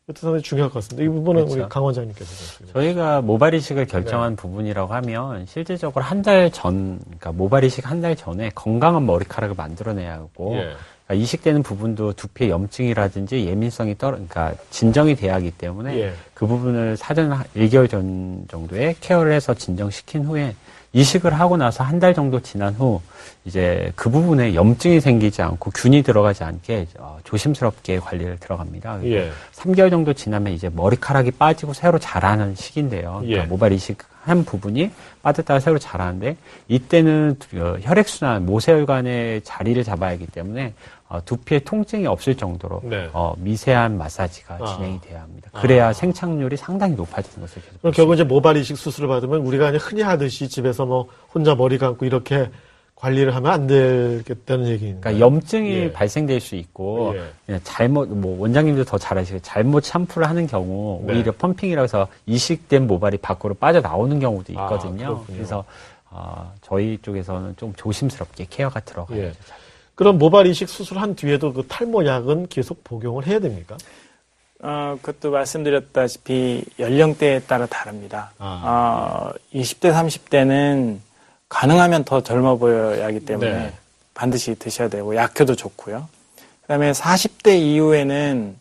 이것도 상당히 중요할 것 같습니다. 이 부분은
그렇죠.
우리 강 원장님께서 좀
저희가 모발 이식을 결정한 부분이라고 하면 실질적으로 한 달 전, 그러니까 모발 이식 한 달 전에 건강한 머리카락을 만들어내야 하고
예.
그러니까 이식되는 부분도 두피의 염증이라든지 예민성이 그러니까 진정이 돼야 하기 때문에
예.
그 부분을 사전 1개월 전 정도에 케어를 해서 진정시킨 후에 이식을 하고 나서 한 달 정도 지난 후 이제 그 부분에 염증이 생기지 않고 균이 들어가지 않게 조심스럽게 관리를 들어갑니다.
예.
3개월 정도 지나면 이제 머리카락이 빠지고 새로 자라는 시기인데요. 그러니까
예.
모발 이식한 부분이 빠졌다가 새로 자라는데 이때는 혈액순환, 모세혈관의 자리를 잡아야 하기 때문에 두피에 통증이 없을 정도로
네.
미세한 마사지가 진행이 돼야 합니다. 그래야 생착률이 상당히 높아지는 것을 계속
그럼 결국 이제 모발 이식 수술을 받으면 우리가 그냥 흔히 하듯이 집에서 뭐 혼자 머리 감고 이렇게 관리를 하면 안 되겠다는 얘기인가요?
그러니까 염증이
예.
발생될 수 있고
예.
그냥 잘못 뭐 원장님도 더 잘 아시겠지만 잘못 샴푸를 하는 경우
네.
오히려 펌핑이라고 해서 이식된 모발이 밖으로 빠져나오는 경우도
아,
있거든요.
그렇군요.
그래서 저희 쪽에서는 좀 조심스럽게 케어가 들어가요.
예. 그럼 모발 이식 수술한 뒤에도 그 탈모약은 계속 복용을 해야 됩니까?
그것도 말씀드렸다시피 연령대에 따라 다릅니다. 20대, 30대는 가능하면 더 젊어 보여야 하기 때문에
네.
반드시 드셔야 되고 약효도 좋고요. 그다음에 40대 이후에는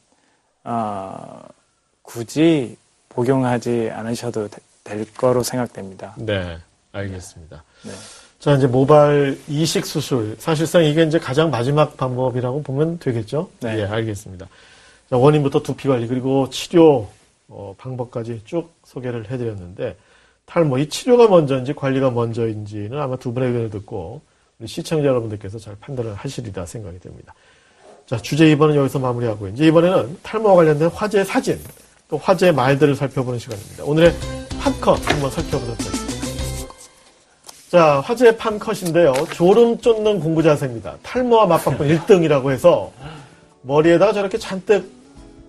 굳이 복용하지 않으셔도 될 거로 생각됩니다.
네, 알겠습니다.
네.
자, 이제 모발 이식 수술. 사실상 이게 이제 가장 마지막 방법이라고 보면 되겠죠?
네.
예, 알겠습니다. 자, 원인부터 두피 관리, 그리고 치료 방법까지 쭉 소개를 해드렸는데, 탈모, 이 치료가 먼저인지 관리가 먼저인지는 아마 두 분의 의견을 듣고, 우리 시청자 여러분들께서 잘 판단을 하시리라 생각이 됩니다. 자, 주제 2번은 여기서 마무리하고, 이제 이번에는 탈모와 관련된 화제의 사진, 또 화제의 말들을 살펴보는 시간입니다. 오늘의 판컷 한번 살펴보도록 하겠습니다. 자, 화제의 판컷인데요. 졸음 쫓는 공부 자세입니다. 탈모와 맞바꾼 1등이라고 해서 머리에다가 저렇게 잔뜩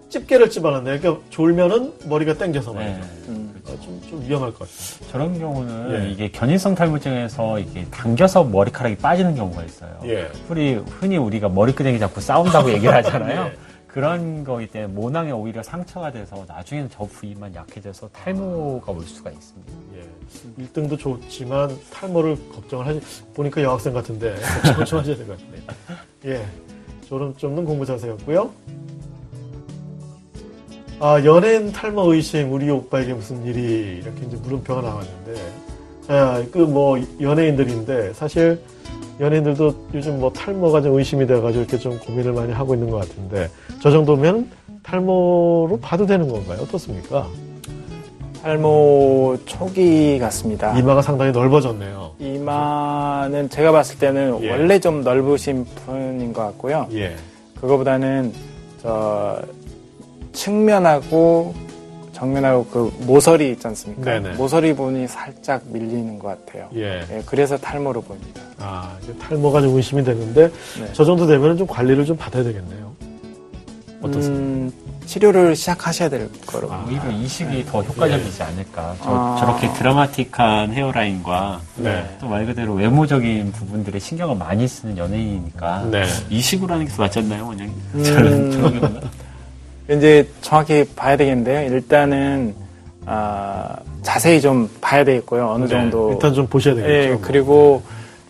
집게를 집어넣네요. 그러니까 졸면은 머리가 땡겨서 말이죠. 좀 위험할 것 같아요.
저런 경우는
예.
이게 견인성 탈모증에서 이게 당겨서 머리카락이 빠지는 경우가 있어요.
예.
흔히 우리가 머리끄댕이 잡고 싸운다고 얘기를 하잖아요.
예.
그런 거기 때문에 모낭에 오히려 상처가 돼서 나중에는 저 부위만 약해져서 탈모가 올 수가 있습니다.
예. 1등도 좋지만 탈모를 걱정을 하지, 보니까 여학생 같은데 걱정을 좀 하셔야 될 것 같네요. 예. 졸음 쫓는 공부 자세였고요. 연예인 탈모 의심, 우리 오빠에게 무슨 일이, 이렇게 이제 물음표가 나왔는데, 연예인들인데, 사실 연예인들도 요즘 탈모가 좀 의심이 돼가지고 이렇게 좀 고민을 많이 하고 있는 것 같은데, 저 정도면 탈모로 봐도 되는 건가요? 어떻습니까?
탈모 초기 같습니다.
이마가 상당히 넓어졌네요.
이마는 제가 봤을 때는
예.
원래 좀 넓으신 편인 것 같고요.
예.
그거보다는 측면하고 정면하고 그 모서리 있지 않습니까?
네네.
모서리 부분이 살짝 밀리는 것 같아요.
예.
그래서 탈모로 보입니다.
이제 탈모가 좀 의심이 되는데,
네.
저 정도 되면 좀 관리를 좀 받아야 되겠네요. 어떻습니까?
치료를 시작하셔야 될 거로.
오히려 이식이 더 효과적이지 않을까.
아.
저렇게 드라마틱한 헤어라인과
네.
또 말 그대로 외모적인 부분들에 신경을 많이 쓰는 연예인이니까
네.
이식으로 하는 게 더 낫잖아요, 원장님.
음.
저런 경우는.
이제 정확히 봐야 되겠는데요. 일단은 자세히 좀 봐야 되겠고요. 어느
네.
정도.
일단 좀 보셔야 되겠죠.
예, 그리고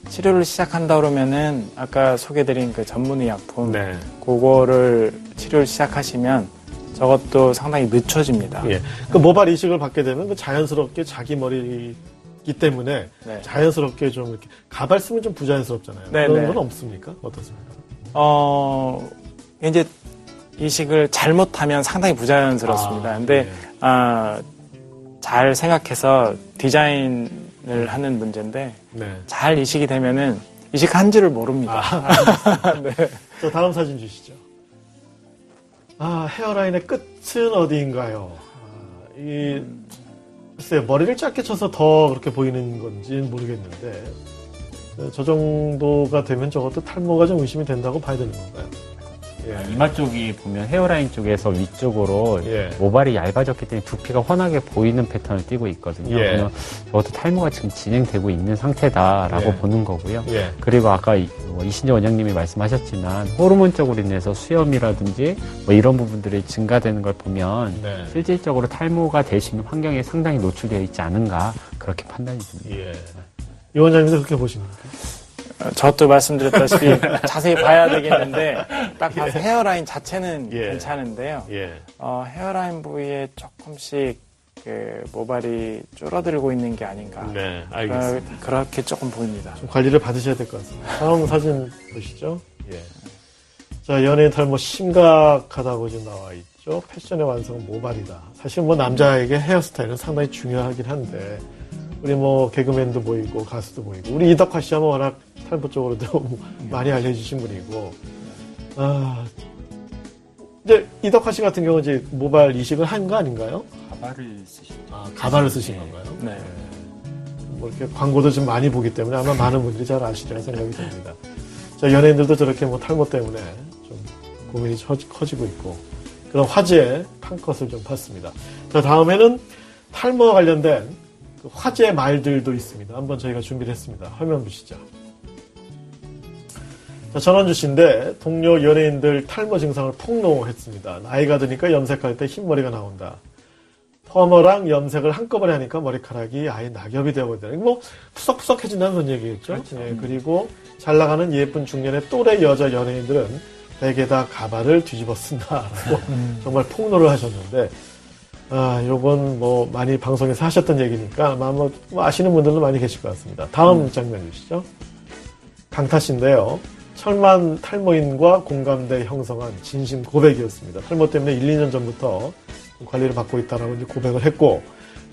치료를 시작한다 그러면은 아까 소개드린 그 전문의약품
네.
그거를 치료를 시작하시면 저것도 상당히 늦춰집니다.
예. 그 모발 이식을 받게 되면 그 자연스럽게 자기 머리이기 때문에
네.
자연스럽게 좀 이렇게 가발 쓰면 좀 부자연스럽잖아요.
네,
그런
네.
건 없습니까? 어떻습니까?
이제 이식을 잘못하면 상당히 부자연스럽습니다. 근데 잘 생각해서 디자인을 하는 문제인데
네.
잘 이식이 되면은 이식한 줄을 모릅니다. 네.
자, 다음 사진 주시죠. 헤어라인의 끝은 어디인가요? 글쎄요, 머리를 짧게 쳐서 더 그렇게 보이는 건지는 모르겠는데, 저 정도가 되면 저것도 탈모가 좀 의심이 된다고 봐야 되는 건가요? 예.
이마 쪽이 보면 헤어라인 쪽에서 위쪽으로
예.
모발이 얇아졌기 때문에 두피가 훤하게 보이는 패턴을 띠고 있거든요.
예.
그러면 저것도 탈모가 지금 진행되고 있는 상태다라고
예.
보는 거고요.
예.
그리고 아까 이신재 원장님이 말씀하셨지만 호르몬적으로 인해서 수염이라든지 이런 부분들이 증가되는 걸 보면
네.
실질적으로 탈모가 될 수 있는 환경에 상당히 노출되어 있지 않은가 그렇게 판단이 듭니다.
예. 이 원장님도 그렇게 보십니까?
저도 말씀드렸다시피 자세히 봐야 되겠는데 딱 봐서 헤어라인 자체는
예.
괜찮은데요.
예.
헤어라인 부위에 조금씩 그 모발이 줄어들고 있는 게 아닌가.
네, 알겠습니다.
그렇게 조금 보입니다.
좀 관리를 받으셔야 될 것 같습니다. 다음 사진 보시죠. 예. 자, 연예인 탈모 심각하다고 지금 나와 있죠. 패션의 완성은 모발이다. 사실 남자에게 헤어스타일은 상당히 중요하긴 한데, 우리 개그맨도 보이고 가수도 보이고, 우리 이덕화 씨 하면 워낙 탈모 쪽으로도 많이 알려주신 분이고, 이제 이덕화 씨 같은 경우 이제 모발 이식을 한 거 아닌가요?
가발을 쓰시죠.
가발을 쓰신 건가요?
네.
뭐 이렇게 광고도 좀 많이 보기 때문에 아마 많은 분들이 잘 아시리라 생각이 듭니다. 자, 연예인들도 저렇게 뭐 탈모 때문에 좀 고민이 커지고 있고 그런 화제의 판컷을 좀 봤습니다. 자, 다음에는 탈모와 관련된 그 화제 말들도 있습니다. 한번 저희가 준비를 했습니다. 화면 보시죠. 자, 전원주 씨인데 동료 연예인들 탈모 증상을 폭로했습니다. 나이가 드니까 염색할 때 흰머리가 나온다. 펌어랑 염색을 한꺼번에 하니까 머리카락이 아예 낙엽이 되어버린다. 뭐 푸석푸석해진다는 그런 얘기겠죠. 예, 그리고 잘 나가는 예쁜 중년의 또래 여자 연예인들은 베개다 가발을 뒤집어 쓴다라고 정말 폭로를 하셨는데 요건 뭐 많이 방송에서 하셨던 얘기니까 아마 뭐 아시는 분들도 많이 계실 것 같습니다. 다음 장면 주시죠. 강타 씨인데요. 천만 탈모인과 공감대 형성한 진심 고백이었습니다. 탈모 때문에 1, 2년 전부터 관리를 받고 있다라고 이제 고백을 했고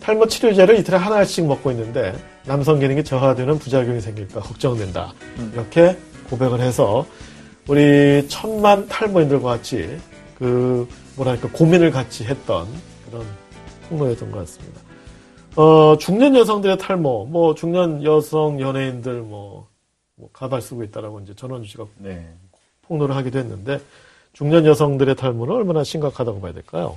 탈모 치료제를 이틀에 하나씩 먹고 있는데 남성 기능이 저하되는 부작용이 생길까 걱정된다. 이렇게 고백을 해서 우리 천만 탈모인들과 같이 그 뭐랄까 고민을 같이 했던 그런 폭로였던 것 같습니다. 중년 여성들의 탈모, 뭐 중년 여성 연예인들 뭐 가발 쓰고 있다라고 이제 전원주 씨가
네.
폭로를 하기도 했는데 중년 여성들의 탈모는 얼마나 심각하다고 봐야 될까요?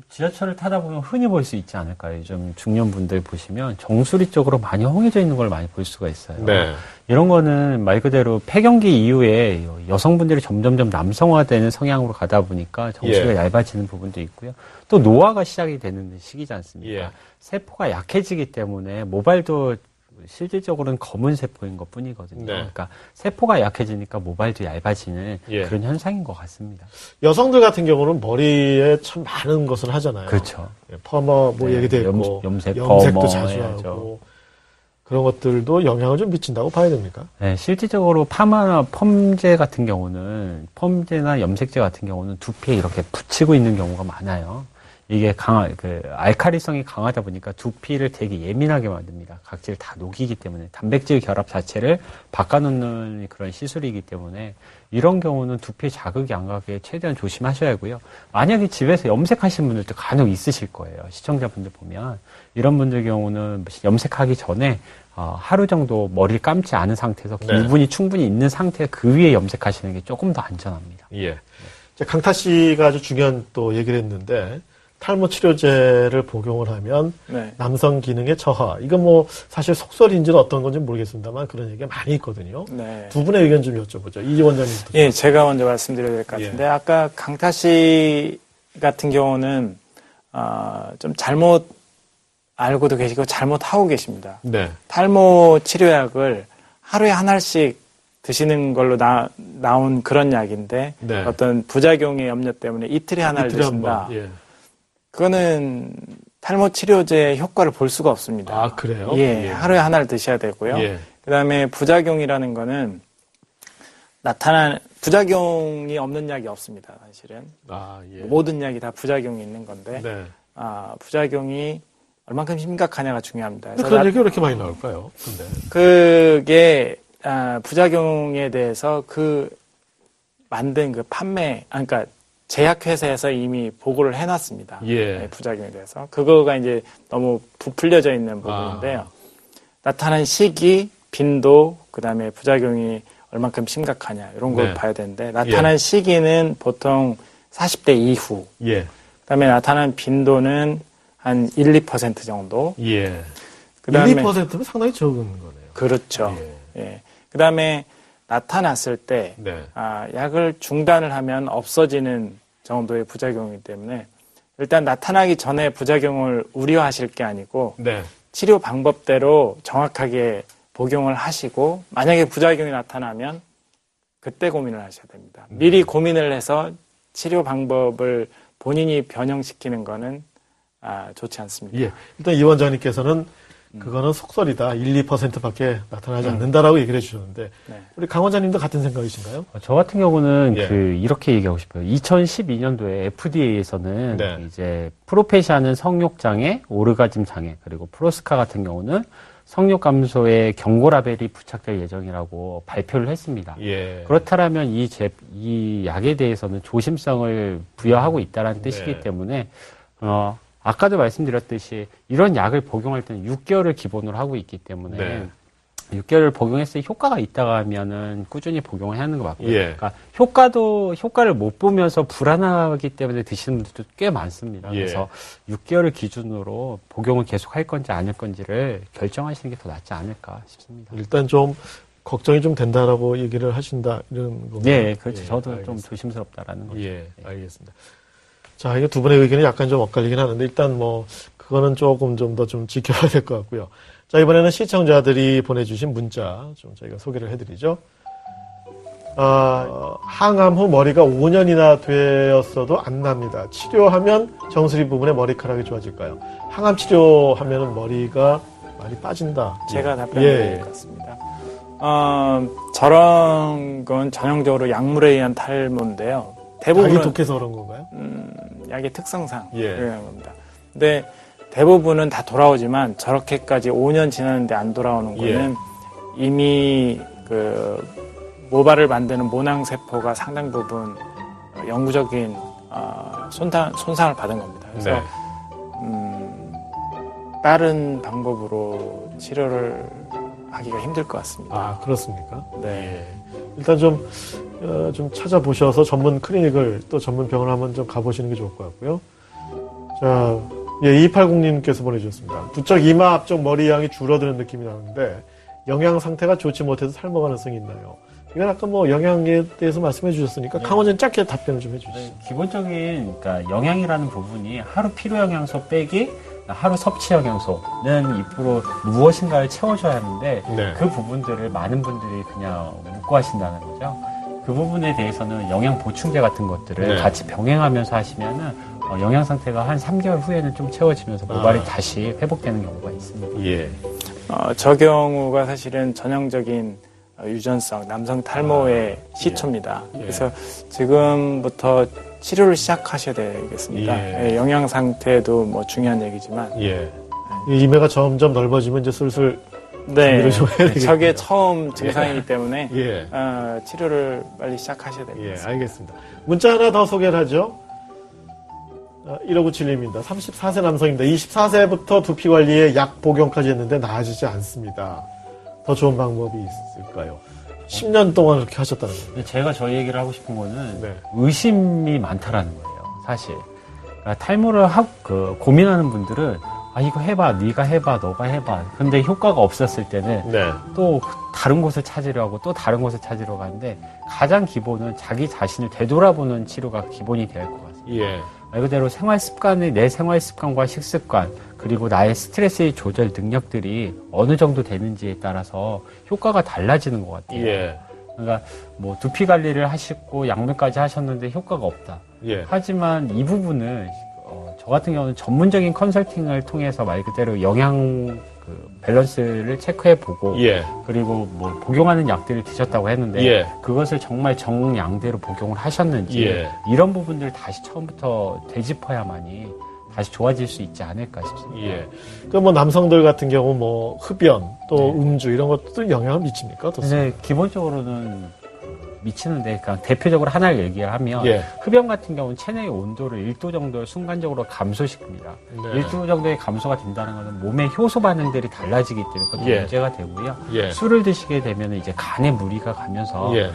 지하철을 타다 보면 흔히 볼 수 있지 않을까요? 요즘 중년분들 보시면 정수리 쪽으로 많이 홍해져 있는 걸 많이 볼 수가 있어요.
네.
이런 거는 말 그대로 폐경기 이후에 여성분들이 점점점 남성화되는 성향으로 가다 보니까 정수리가 얇아지는 부분도 있고요. 또 노화가 시작이 되는 시기지 않습니까?
예.
세포가 약해지기 때문에 모발도 실질적으로는 검은 세포인 것 뿐이거든요.
네.
그러니까 세포가 약해지니까 모발도 얇아지는 그런 현상인 것 같습니다.
여성들 같은 경우는 머리에 참 많은 것을 하잖아요.
그렇죠.
퍼머 뭐 얘기도 했고
염색도
퍼머 자주
해야죠.
하고 그런 것들도 영향을 좀 미친다고 봐야 됩니까?
네, 실질적으로 파마나 펌제 같은 경우는 펌제나 염색제 같은 경우는 두피에 이렇게 붙이고 있는 경우가 많아요. 이게 알칼리성이 강하다 보니까 두피를 되게 예민하게 만듭니다. 각질 다 녹이기 때문에 단백질 결합 자체를 바꿔놓는 그런 시술이기 때문에 이런 경우는 두피에 자극이 안 가게 최대한 조심하셔야 하고요. 만약에 집에서 염색하시는 분들도 간혹 있으실 거예요. 시청자분들 보면 이런 분들 경우는 염색하기 전에 하루 정도 머리를 감지 않은 상태에서 기분이 충분히 있는 상태 그 위에 염색하시는 게 조금 더 안전합니다.
예. 강타 씨가 아주 중요한 또 얘기를 했는데 탈모 치료제를 복용을 하면 남성 기능의 저하. 이건 뭐 사실 속설인지는 어떤 건지 모르겠습니다만 그런 얘기가 많이 있거든요.
네.
두 분의 의견 좀 여쭤보죠. 이 원장님부터.
예, 제가 먼저 말씀드려야 될 것 같은데 아까 강타 씨 같은 경우는 좀 잘못 알고도 계시고 잘못하고 계십니다.
네.
탈모 치료약을 하루에 한 알씩 드시는 걸로 나온 그런 약인데 어떤 부작용의 염려 때문에 이틀에 한 알 드신다. 그거는 탈모 치료제의 효과를 볼 수가 없습니다.
아, 그래요?
예, 하루에 한 알 드셔야 되고요. 그 다음에 부작용이라는 거는 부작용이 없는 약이 없습니다, 사실은. 모든 약이 다 부작용이 있는 건데, 부작용이 얼만큼 심각하냐가 중요합니다.
그런 얘기가 왜 이렇게 많이 나올까요? 근데.
그게, 부작용에 대해서 만든 그러니까 제약회사에서 이미 보고를 해놨습니다. 부작용에 대해서. 그거가 이제 너무 부풀려져 있는 부분인데요. 나타난 시기, 빈도, 그 다음에 부작용이 얼만큼 심각하냐, 이런 걸 봐야 되는데, 나타난 시기는 보통 40대 이후. 그 다음에 나타난 빈도는 한 1, 2% 정도.
그다음에 1, 2%면 상당히 적은 거네요.
그렇죠. 그 다음에 나타났을 때 약을 중단을 하면 없어지는 정도의 부작용이기 때문에 일단 나타나기 전에 부작용을 우려하실 게 아니고 치료 방법대로 정확하게 복용을 하시고 만약에 부작용이 나타나면 그때 고민을 하셔야 됩니다. 미리 고민을 해서 치료 방법을 본인이 변형시키는 거는 좋지 않습니다.
일단 이 원장님께서는 그거는 속설이다. 1, 2%밖에 나타나지 않는다라고 얘기를 해주셨는데 우리 강 원장님도 같은 생각이신가요?
저 같은 경우는 이렇게 얘기하고 싶어요. 2012년도에 FDA에서는 이제 프로페시아는 성욕 장애, 오르가즘 장애, 그리고 프로스카 같은 경우는 성욕 감소에 경고 라벨이 부착될 예정이라고 발표를 했습니다. 그렇다면 이 약에 대해서는 조심성을 부여하고 있다는 뜻이기 때문에 아까도 말씀드렸듯이 이런 약을 복용할 때는 6개월을 기본으로 하고 있기 때문에
네.
6개월을 복용했을 때 효과가 있다가 하면은 꾸준히 복용을 해야 하는 거 맞고요.
예.
그러니까 효과를 못 보면서 불안하기 때문에 드시는 분들도 꽤 많습니다.
예.
그래서 6개월을 기준으로 복용을 계속 할 건지 아닐 건지를 결정하시는 게 더 낫지 않을까 싶습니다.
일단 좀 걱정이 좀 된다라고 얘기를 하신다 이런 겁니다.
네, 그렇죠.
예,
저도 좀
알겠습니다.
조심스럽다라는 거죠.
예, 알겠습니다. 자, 이게 두 분의 의견이 약간 좀 엇갈리긴 하는데 일단 뭐 그거는 조금 좀 더 좀 지켜봐야 될 것 같고요. 자, 이번에는 시청자들이 보내주신 문자 좀 저희가 소개를 해드리죠. 항암 후 머리가 5년이나 되었어도 안 납니다. 치료하면 정수리 부분에 머리카락이 좋아질까요? 항암 치료하면 머리가 많이 빠진다.
제가 답변드릴 것 같습니다. 저런 건 전형적으로 약물에 의한 탈모인데요. 대부분은
약이 독해서 그런 건가요?
약의 특성상
예.
그런 겁니다. 근데 대부분은 다 돌아오지만 저렇게까지 5년 지났는데 안 돌아오는 거는 이미 그 모발을 만드는 모낭 세포가 상당 부분 영구적인 손상을 받은 겁니다. 그래서
네.
빠른 방법으로 치료를 하기가 힘들 것 같습니다.
아, 그렇습니까?
네.
일단 좀 찾아보셔서 전문 클리닉을 또 전문 병원을 한번 좀 가보시는 게 좋을 것 같고요. 자, 2280님께서 보내주셨습니다. 부쩍 이마 앞쪽 머리 양이 줄어드는 느낌이 나는데 영양 상태가 좋지 못해서 탈모 가능성이 있나요? 이건 아까 뭐 영양에 대해서 말씀해 주셨으니까 강원장님 짧게 답변을 좀 해주시죠.
기본적인 그러니까 영양이라는 부분이 하루 필요 영양소 빼기 하루 섭취 영양소는 입으로 무엇인가를 채워줘야 하는데
네.
그 부분들을 많은 분들이 그냥 묻고 하신다는 거죠. 그 부분에 대해서는 영양 보충제 같은 것들을
네.
같이 병행하면서 하시면은 영양 상태가 한 3개월 후에는 좀 채워지면서 모발이 다시 회복되는 경우가 있습니다.
예.
저 경우가 사실은 전형적인 유전성 남성 탈모의 시초입니다.
예.
그래서 지금부터 치료를 시작하셔야 되겠습니다.
예.
영양 상태도 뭐 중요한 얘기지만
예. 이 이마가 점점 넓어지면 이제 슬슬
네,
준비를 좀 해야 되겠군요.
저게 처음 증상이기 때문에
예.
치료를 빨리 시작하셔야
예,
되겠습니다.
알겠습니다. 문자 하나 더 소개를 하죠. 1597님입니다. 34세 남성입니다. 24세부터 두피 관리에 약 복용까지 했는데 나아지지 않습니다. 더 좋은 방법이 있을까요? 10년 동안 그렇게 하셨다는 거예요.
근데 제가 저 얘기를 하고 싶은 거는
네.
의심이 많다라는 거예요, 사실. 그러니까 탈모를 고민하는 분들은 이거 해봐, 네가 해봐, 너가 해봐. 근데 효과가 없었을 때는
네.
또 다른 곳을 찾으려 하고 또 다른 곳을 찾으러 가는데 가장 기본은 자기 자신을 되돌아보는 치료가 기본이 될 것 같습니다.
예.
말 그대로 내 생활 습관과 식습관, 그리고 나의 스트레스의 조절 능력들이 어느 정도 되는지에 따라서 효과가 달라지는 것 같아요.
예.
그러니까 뭐 두피 관리를 하시고 약물까지 하셨는데 효과가 없다.
예.
하지만 이 부분은 저 같은 경우는 전문적인 컨설팅을 통해서 말 그대로 영양 밸런스를 체크해보고
예.
그리고 뭐 복용하는 약들을 드셨다고 했는데
예.
그것을 정말 정량대로 복용을 하셨는지
예.
이런 부분들 다시 처음부터 되짚어야만이 다시 좋아질 수 있지 않을까 싶습니다.
예. 그 뭐 남성들 같은 경우 뭐 흡연 또 음주 이런 것도 영향을 미칩니까? 어떻습니까?
근데 기본적으로는 미치는데 그냥 대표적으로 하나를 얘기하면
예.
흡연 같은 경우는 체내의 온도를 1도 정도 순간적으로 감소시킵니다.
네.
1도 정도의 감소가 된다는 것은 몸의 효소 반응들이 달라지기 때문에 그것도
예.
문제가 되고요.
예.
술을 드시게 되면 이제 간에 무리가 가면서
예.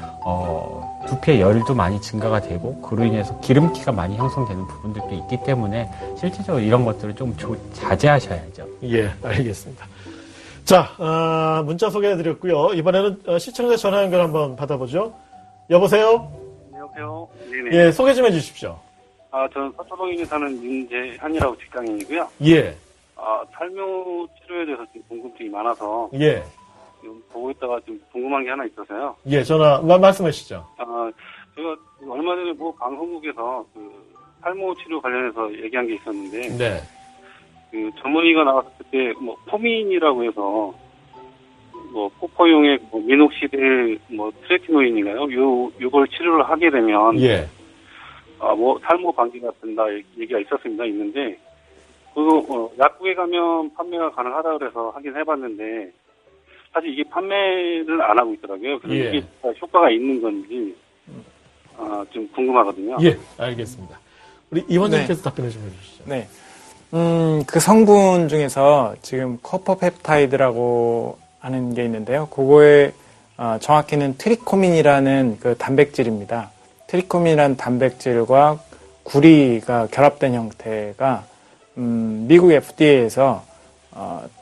두피의 열도 많이 증가가 되고 그로 인해서 기름기가 많이 형성되는 부분들도 있기 때문에 실질적으로 이런 것들을 좀 자제하셔야죠.
예, 알겠습니다. 자, 문자 소개해드렸고요. 이번에는 시청자 전화 연결 한번 받아보죠. 여보세요?
안녕하세요. 네네.
예, 소개 좀 해주십시오.
저는 서초동에 사는 윤재한이라고 직장인이고요.
예,
탈모 치료에 대해서 지금 궁금증이 많아서
예,
지금 보고 있다가 좀 궁금한 게 하나 있어서요.
예, 말씀하시죠.
제가 얼마 전에 뭐 방송국에서 그 탈모 치료 관련해서 얘기한 게 있었는데,
네.
그 전문의가 나왔을 때 뭐 포민이라고 해서 뭐 코퍼용의 뭐 미녹시딜 뭐 트레티노인인가요? 요걸 치료를 하게 되면
예,
뭐 탈모 방지가 된다 얘기가 있는데 약국에 가면 판매가 가능하다 그래서 하긴 해봤는데 사실 이게 판매를 안 하고 있더라고요. 그래서
예.
이게 효과가 있는 건지 좀 궁금하거든요.
예, 알겠습니다. 우리 이 원장님께서 답변해 좀 해주시죠.
네. 그 성분 중에서 지금 코퍼펩타이드라고 하는 게 있는데요. 그거에 정확히는 트리코민이라는 그 단백질입니다. 트리코민이라는 단백질과 구리가 결합된 형태가 미국 FDA에서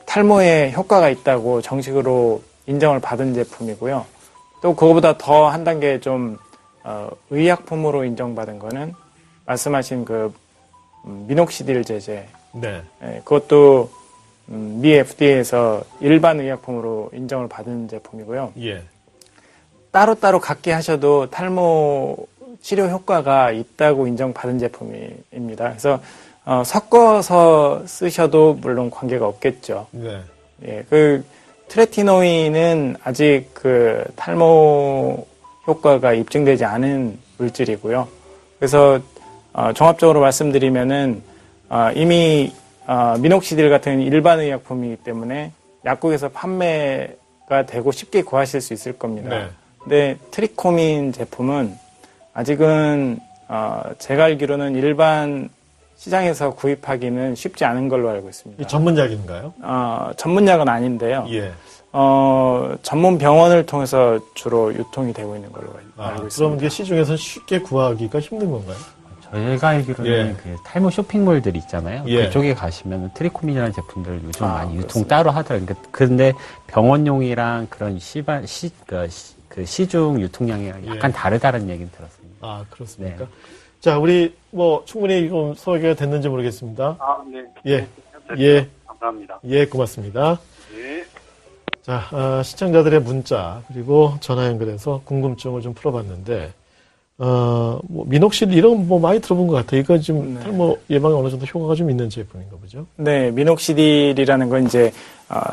탈모에 효과가 있다고 정식으로 인정을 받은 제품이고요. 또 그거보다 더 한 단계 좀 의약품으로 인정받은 거는 말씀하신 그 미녹시딜 제제.
네.
예, 그것도 미 FDA에서 일반 의약품으로 인정을 받은 제품이고요.
예.
따로따로 갖게 하셔도 탈모 치료 효과가 있다고 인정받은 제품입니다. 그래서 섞어서 쓰셔도 물론 관계가 없겠죠.
네.
예, 그 트레티노인은 아직 그 탈모 효과가 입증되지 않은 물질이고요. 그래서 종합적으로 말씀드리면은 이미 미녹시딜 같은 일반 의약품이기 때문에 약국에서 판매가 되고 쉽게 구하실 수 있을 겁니다.
네.
근데 트리코민 제품은 아직은 제가 알기로는 일반 시장에서 구입하기는 쉽지 않은 걸로 알고 있습니다.
이 전문약인가요?
전문약은 아닌데요.
예.
전문 병원을 통해서 주로 유통이 되고 있는 걸로 알고 있습니다.
그럼 이게 시중에서 쉽게 구하기가 힘든 건가요?
저희가 알기로는
예.
그 탈모 쇼핑몰들 있잖아요.
예.
그쪽에 가시면 트리코민이라는 제품들 요즘 많이 유통
그렇습니다.
따로 하더라고요. 근데 병원용이랑 그런 시중 유통량이 약간 다르다는 얘기는 들었습니다.
아, 그렇습니까?
네.
자, 우리 충분히 좀 소개가 됐는지 모르겠습니다.
네.
예. 예.
감사합니다.
예, 고맙습니다.
네.
자, 시청자들의 문자 그리고 전화 연결해서 궁금증을 좀 풀어봤는데 미녹시딜 이런 거 많이 들어본 것 같아요. 이거 지금 탈모 예방에 어느 정도 효과가 좀 있는 제품인가 보죠?
네, 미녹시딜이라는 건 이제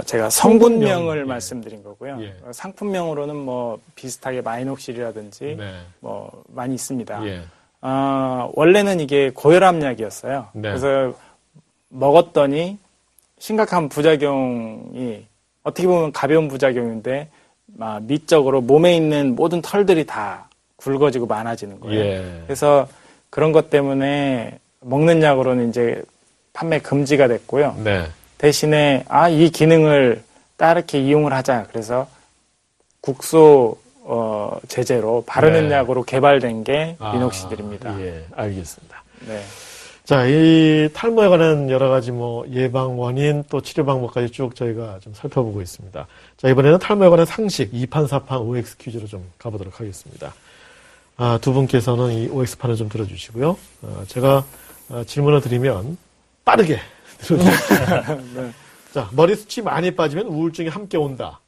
제가 성분명을
예.
말씀드린 거고요.
예.
상품명으로는 뭐 비슷하게 마이녹실이라든지
네.
뭐 많이 있습니다.
예.
원래는 이게 고혈압약이었어요.
네.
그래서 먹었더니 심각한 부작용이 어떻게 보면 가벼운 부작용인데 미적으로 몸에 있는 모든 털들이 다 굵어지고 많아지는 거예요.
예.
그래서 그런 것 때문에 먹는 약으로는 이제 판매 금지가 됐고요.
네.
대신에 이 기능을 따르게 이용을 하자. 그래서 국소 제제로 바르는
네.
약으로 개발된 게 미녹시딜입니다.
예, 알겠습니다.
네.
자, 이 탈모에 관한 여러 가지 예방 원인 또 치료 방법까지 쭉 저희가 좀 살펴보고 있습니다. 자, 이번에는 탈모에 관한 상식 2판 4판 OX 퀴즈로 좀 가보도록 하겠습니다. 두 분께서는 이 OX판을 좀 들어주시고요. 제가 질문을 드리면 빠르게 들어주십시오.
네.
자, 머리숱이 많이 빠지면 우울증이 함께 온다.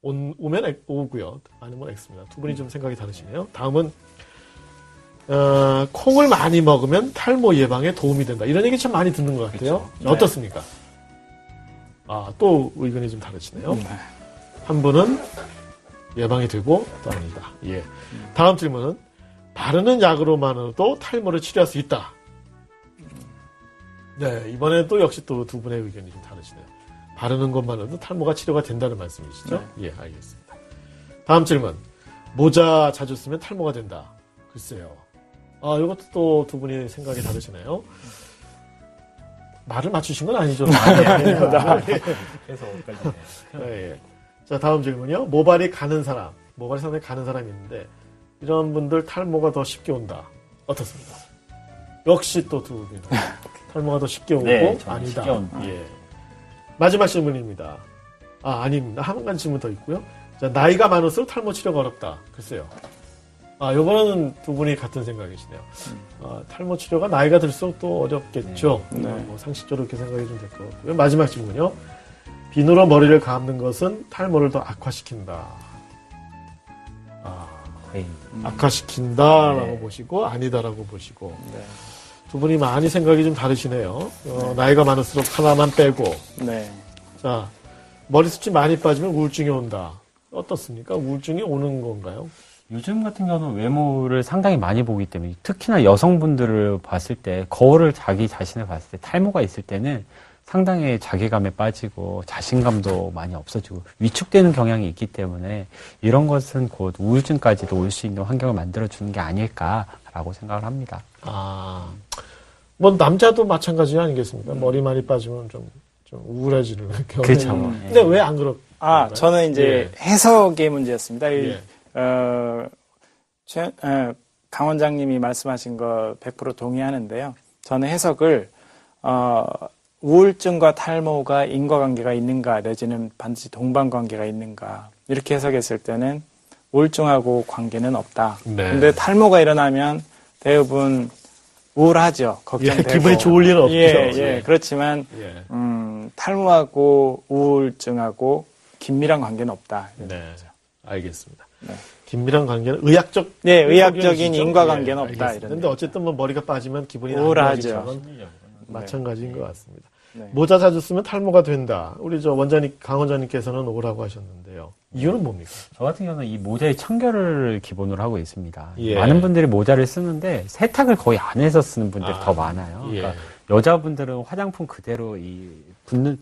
오면 O고요. 아니면 X입니다. 두 분이 좀 생각이 다르시네요. 다음은 콩을 많이 먹으면 탈모 예방에 도움이 된다. 이런 얘기 참 많이 듣는 것 같아요.
그렇죠.
자, 어떻습니까? 또 의견이 좀 다르시네요.
네.
한 분은 예방이 되고 또 아니다. 예. 다음 질문은 바르는 약으로만으로도 탈모를 치료할 수 있다. 네, 이번에 또 역시 또 두 분의 의견이 좀 다르시네요. 바르는 것만으로도 탈모가 치료가 된다는 말씀이시죠? 네. 예, 알겠습니다. 다음 질문. 모자 자주 쓰면 탈모가 된다. 글쎄요. 이것도 또 두 분이 생각이 다르시네요. 말을 맞추신 건 아니죠? 아닙니다.
그래서 헷갈리네요.
예. 자, 다음 질문이요. 모발이 상당히 가는 사람이 있는데, 이런 분들 탈모가 더 쉽게 온다. 어떻습니까? 역시 또 두 분이 탈모가 더 쉽게 오고,
네, 저는
아니다.
쉽게 온다.
예. 마지막 질문입니다. 아닙니다. 한 가지 질문 더 있고요. 자, 나이가 많을수록 탈모 치료가 어렵다. 글쎄요. 요거는 두 분이 같은 생각이시네요. 탈모 치료가 나이가 들수록 또 어렵겠죠.
네.
상식적으로 이렇게 생각이 좀 될 것 같고요. 마지막 질문이요. 비누로 머리를 감는 것은 탈모를 더 악화시킨다.
거의
악화시킨다라고
네.
보시고 아니다라고 보시고
네.
두 분이 많이 생각이 좀 다르시네요. 나이가 많을수록 하나만 빼고
네.
자 머리숱이 많이 빠지면 우울증이 온다. 어떻습니까? 우울증이 오는 건가요?
요즘 같은 경우는 외모를 상당히 많이 보기 때문에 특히나 여성분들을 봤을 때 거울을 자기 자신을 봤을 때 탈모가 있을 때는 상당히 자괴감에 빠지고 자신감도 많이 없어지고 위축되는 경향이 있기 때문에 이런 것은 곧 우울증까지도 올 수 있는 환경을 만들어주는 게 아닐까라고 생각을 합니다.
뭐 남자도 마찬가지 아니겠습니까? 머리 많이 빠지면 좀 우울해지는 경우.
그렇죠.
근데 왜 안 그렇?
저는 이제 해석의 문제였습니다.
예.
강 원장님이 말씀하신 거 100% 동의하는데요. 저는 해석을 우울증과 탈모가 인과관계가 있는가 내지는 반드시 동반관계가 있는가 이렇게 해석했을 때는 우울증하고 관계는 없다.
네.
근데 탈모가 일어나면 대부분 우울하죠. 걱정되고.
기분이 좋을 일은 없죠.
예. 그렇지만
예.
탈모하고 우울증하고 긴밀한 관계는 없다.
네. 알겠습니다.
네.
긴밀한 관계는 의학적
네, 의학적인
적용이시죠?
인과관계는 없다.
알겠습니다.
이런.
근데 어쨌든 뭐 머리가 빠지면 기분이
우울하죠.
나쁘기는 마찬가지인 것 같습니다.
네.
모자 자주 쓰면 탈모가 된다. 우리 강 원장님께서는 오라고 하셨는데요. 이유는 뭡니까?
저 같은 경우는 이 모자의 청결을 기본으로 하고 있습니다.
예.
많은 분들이 모자를 쓰는데 세탁을 거의 안 해서 쓰는 분들이
아,
더 많아요.
예.
그러니까 여자분들은 화장품 그대로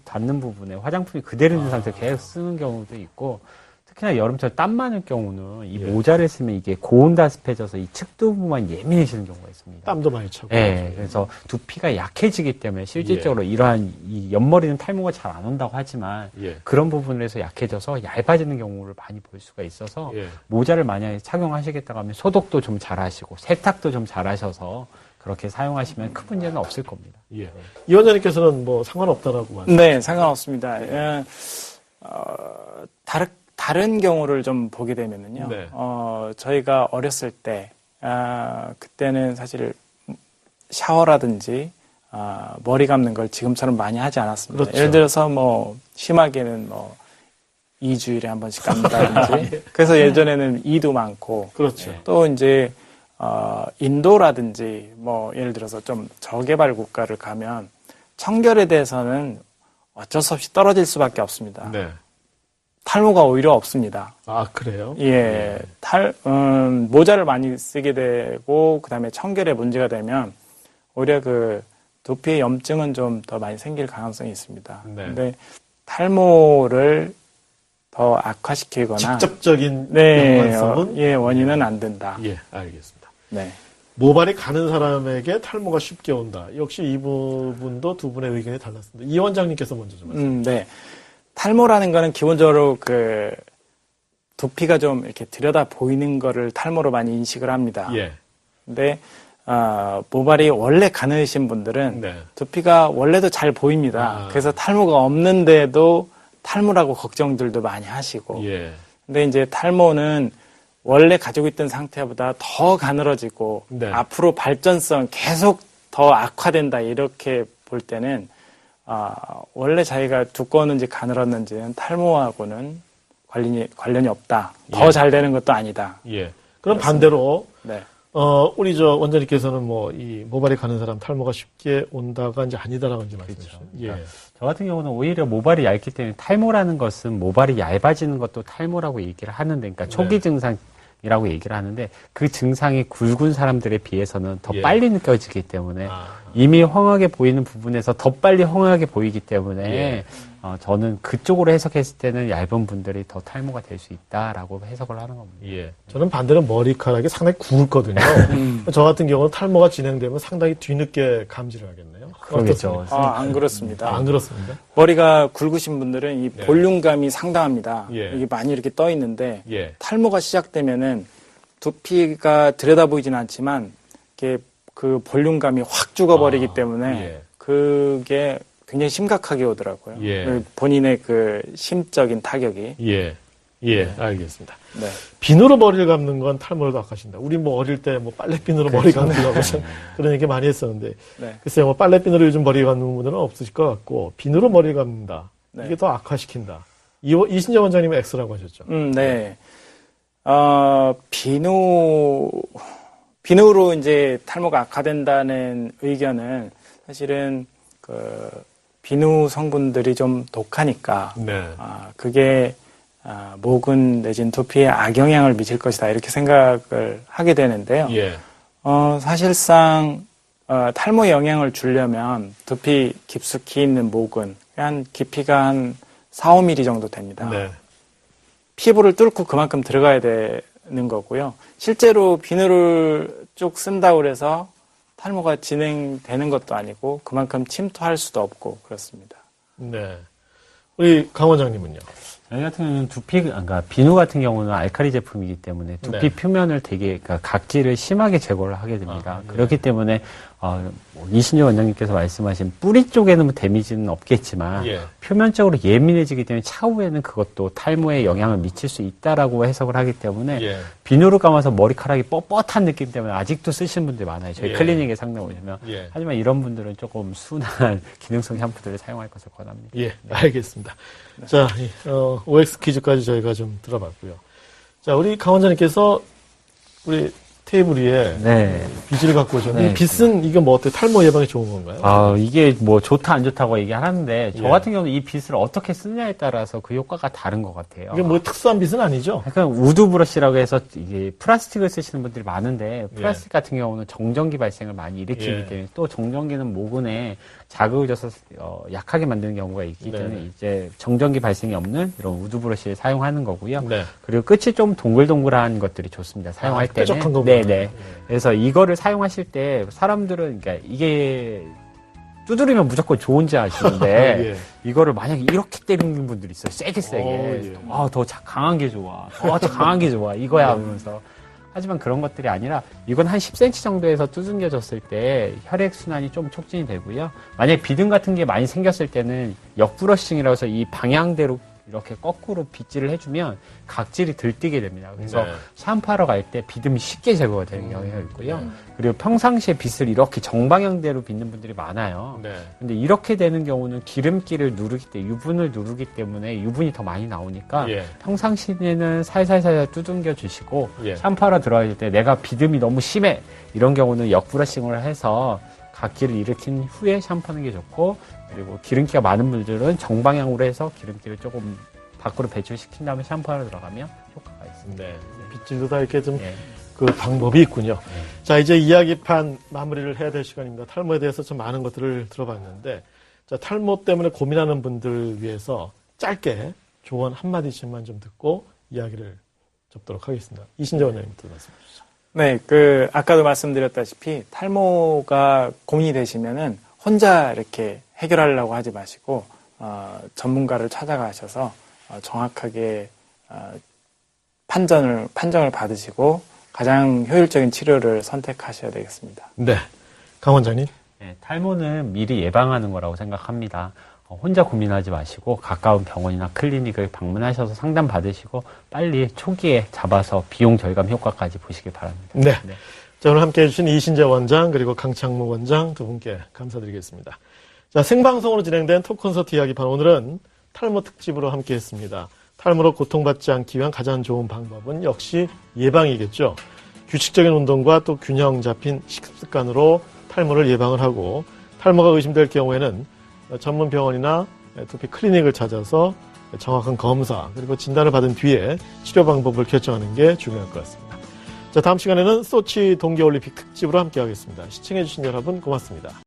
닿는 부분에 화장품이 그대로 있는 상태로 계속 쓰는 경우도 있고, 특히나 여름철 땀 많을 경우는 이
예.
모자를 쓰면 이게 고온다습해져서 이 측도 부분만 예민해지는 경우가 있습니다.
땀도 많이 차고.
예, 그래서 두피가 약해지기 때문에 실질적으로 이러한 이 옆머리는 탈모가 잘 안 온다고 하지만
예.
그런 부분에서 약해져서 얇아지는 경우를 많이 볼 수가 있어서
예.
모자를 만약에 착용하시겠다고 하면 소독도 좀 잘 하시고 세탁도 좀 잘 하셔서 그렇게 사용하시면 큰 문제는 없을 겁니다.
예. 이 원장님께서는 뭐 상관없다라고 말씀.
네, 상관없습니다. 다른 경우를 좀 보게 되면은요.
네.
저희가 어렸을 때, 그때는 사실 샤워라든지, 머리 감는 걸 지금처럼 많이 하지 않았습니다.
그렇죠.
예를 들어서 뭐, 심하게는 뭐, 2주일에 한 번씩 감다든지. 그래서 예전에는 이도 많고.
그렇죠.
또 이제, 인도라든지, 뭐, 예를 들어서 좀 저개발 국가를 가면, 청결에 대해서는 어쩔 수 없이 떨어질 수밖에 없습니다.
네.
탈모가 오히려 없습니다.
아, 그래요?
예, 모자를 많이 쓰게 되고, 그 다음에 청결에 문제가 되면, 오히려 그, 두피의 염증은 좀 더 많이 생길 가능성이 있습니다.
네.
근데, 탈모를 더 악화시키거나,
직접적인
네,
연관성은?
원인은 안 된다.
예, 알겠습니다.
네.
모발이 가는 사람에게 탈모가 쉽게 온다. 역시 이 부분도 두 분의 의견이 달랐습니다. 이 원장님께서 먼저 좀 말씀해 주세요.
네. 탈모라는 거는 기본적으로 두피가 좀 이렇게 들여다 보이는 거를 탈모로 많이 인식을 합니다.
예.
근데, 모발이 원래 가느신 분들은
네.
두피가 원래도 잘 보입니다. 그래서 탈모가 없는데도 탈모라고 걱정들도 많이 하시고.
예.
근데 이제 탈모는 원래 가지고 있던 상태보다 더 가늘어지고
네.
앞으로 발전성 계속 더 악화된다 이렇게 볼 때는 원래 자기가 두꺼웠는지 가늘었는지는 탈모하고는 관련이 없다. 더 잘 되는 것도 아니다.
예. 그럼 반대로
네.
우리 원장님께서는 뭐 이 모발이 가는 사람 탈모가 쉽게 온다가 이제 아니다라고 이제 말씀해 주셨죠. 예.
저 같은 경우는 오히려 모발이 얇기 때문에 탈모라는 것은 모발이 얇아지는 것도 탈모라고 얘기를 하는데, 그러니까 초기 증상이라고 얘기를 하는데 그 증상이 굵은 사람들에 비해서는 더
예.
빨리 느껴지기 때문에 이미 헝하게 보이는 부분에서 더 빨리 헝하게 보이기 때문에
예.
저는 그쪽으로 해석했을 때는 얇은 분들이 더 탈모가 될 수 있다라고 해석을 하는 겁니다.
예. 저는 반대로 머리카락이 상당히 굵거든요. 저 같은 경우는 탈모가 진행되면 상당히 뒤늦게 감지를 하겠네요.
그러겠죠.
안 그렇습니다.
안 그렇습니다.
머리가 굵으신 분들은 이 볼륨감이 상당합니다.
예.
이게 많이 이렇게 떠 있는데
예.
탈모가 시작되면은 두피가 들여다보이지는 않지만 이게 그 볼륨감이 확 죽어버리기 때문에
예.
그게 굉장히 심각하게 오더라고요.
예.
본인의 그 심적인 타격이.
예, 알겠습니다.
네.
비누로 머리를 감는 건 탈모를 더 악화시킨다. 우리 뭐 어릴 때 뭐 빨래비누로 머리 감는다고 그런 얘기 많이 했었는데,
네.
글쎄요, 뭐 빨래비누로 요즘 머리 감는 분들은 없으실 것 같고, 비누로 머리 감는다.
네.
이게 더 악화시킨다. 이신재 원장님은 X라고 하셨죠?
네. 비누로 이제 탈모가 악화된다는 의견은 사실은 비누 성분들이 좀 독하니까,
네.
그게 모근 내지는 두피에 악영향을 미칠 것이다 이렇게 생각을 하게 되는데요.
예.
사실상 탈모에 영향을 주려면 두피 깊숙이 있는 모근 한 깊이가 한 4, 5mm 정도 됩니다.
네.
피부를 뚫고 그만큼 들어가야 되는 거고요. 실제로 비누를 쭉 쓴다고 그래서 탈모가 진행되는 것도 아니고 그만큼 침투할 수도 없고 그렇습니다.
네. 우리 강 원장님은요?
저희 같은 경우는 그러니까 비누 같은 경우는 알칼리 제품이기 때문에 두피
네.
표면을 되게, 그러니까 각질을 심하게 제거를 하게 됩니다.
네.
그렇기 때문에, 이신재 원장님께서 말씀하신 뿌리 쪽에는 데미지는 없겠지만,
예.
표면적으로 예민해지기 때문에 차후에는 그것도 탈모에 영향을 미칠 수 있다라고 해석을 하기 때문에,
예.
비누를 감아서 머리카락이 뻣뻣한 느낌 때문에 아직도 쓰시는 분들이 많아요. 저희
예.
클리닉에 상담 오시면.
예.
하지만 이런 분들은 조금 순한 기능성 샴푸들을 사용할 것을 권합니다.
예, 알겠습니다. 자, OX 퀴즈까지 저희가 좀 들어봤고요. 자, 우리 강 원장님께서 우리 테이블 위에
네.
빗을 갖고 오셨는데,
네.
이 빗은 이게 뭐 어때? 탈모 예방에 좋은 건가요?
이게 뭐 좋다 안 좋다고 얘기하는데 저
예.
같은 경우는 이 빗을 어떻게 쓰느냐에 따라서 그 효과가 다른 것 같아요.
이게 뭐 특수한 빗은 아니죠?
약간 우드 브러쉬라고 해서 이게 플라스틱을 쓰시는 분들이 많은데 플라스틱 같은 경우는 정전기 발생을 많이 일으키기
예.
때문에 또 정전기는 모근에 자극을 줘서 약하게 만드는 경우가 있기
네.
때문에 이제 정전기 발생이 없는 이런 우드 브러쉬를 사용하는 거고요.
네.
그리고 끝이 좀 동글동글한 것들이 좋습니다. 사용할 때는.
뾰족한 거구나.
네네. 그래서 이거를 사용하실 때 사람들은 그러니까 이게 두드리면 무조건 좋은지 아시는데
예.
이거를 만약에 이렇게 때리는 분들이 있어요. 세게.
예.
더 강한 게 좋아. 더 강한 게 좋아. 이거야 하면서. 하지만 그런 것들이 아니라 이건 한 10cm 정도에서 두들겨졌을 때 혈액순환이 좀 촉진이 되고요. 만약에 비듬 같은 게 많이 생겼을 때는 역브러싱이라고 해서 이 방향대로 이렇게 거꾸로 빗질을 해주면 각질이 들뜨게 됩니다. 그래서
네.
샴푸하러 갈 때 비듬이 쉽게 제거가 되는 경우가 있고요. 그리고 평상시에 빗을 이렇게 정방향대로 빗는 분들이 많아요.
네.
근데 이렇게 되는 경우는 기름기를 누르기 때문에 유분을 누르기 때문에 유분이 더 많이 나오니까
예.
평상시에는 살살살 두들겨 주시고
예.
샴푸하러 들어갈 때 내가 비듬이 너무 심해 이런 경우는 역브러싱을 해서 각질을 일으킨 후에 샴푸하는 게 좋고 그리고 기름기가 많은 분들은 정방향으로 해서 기름기를 조금 밖으로 배출시킨 다음에 샴푸하러 들어가면 효과가 있습니다.
네. 빗질도 다 이렇게 좀
예.
그 방법이 있군요. 자, 이제 이야기판 마무리를 해야 될 시간입니다. 탈모에 대해서 좀 많은 것들을 들어봤는데, 자, 탈모 때문에 고민하는 분들 위해서 짧게 조언 한마디씩만 좀 듣고 이야기를 접도록 하겠습니다. 이신재 원장님부터 말씀해 주시죠.
네, 아까도 말씀드렸다시피 탈모가 고민이 되시면은 혼자 이렇게 해결하려고 하지 마시고, 전문가를 찾아가셔서 정확하게 판정을 받으시고 가장 효율적인 치료를 선택하셔야 되겠습니다.
네. 강 원장님.
네, 탈모는 미리 예방하는 거라고 생각합니다. 혼자 고민하지 마시고 가까운 병원이나 클리닉을 방문하셔서 상담 받으시고 빨리 초기에 잡아서 비용 절감 효과까지 보시길 바랍니다.
네.
네.
자, 오늘 함께해 주신 이신재 원장 그리고 강창무 원장 두 분께 감사드리겠습니다. 자, 생방송으로 진행된 톡콘서트 이야기판 오늘은 탈모 특집으로 함께했습니다. 탈모로 고통받지 않기 위한 가장 좋은 방법은 역시 예방이겠죠. 규칙적인 운동과 또 균형 잡힌 식습관으로 탈모를 예방을 하고 탈모가 의심될 경우에는 전문 병원이나 두피 클리닉을 찾아서 정확한 검사 그리고 진단을 받은 뒤에 치료 방법을 결정하는 게 중요할 것 같습니다. 자, 다음 시간에는 소치 동계올림픽 특집으로 함께하겠습니다. 시청해주신 여러분 고맙습니다.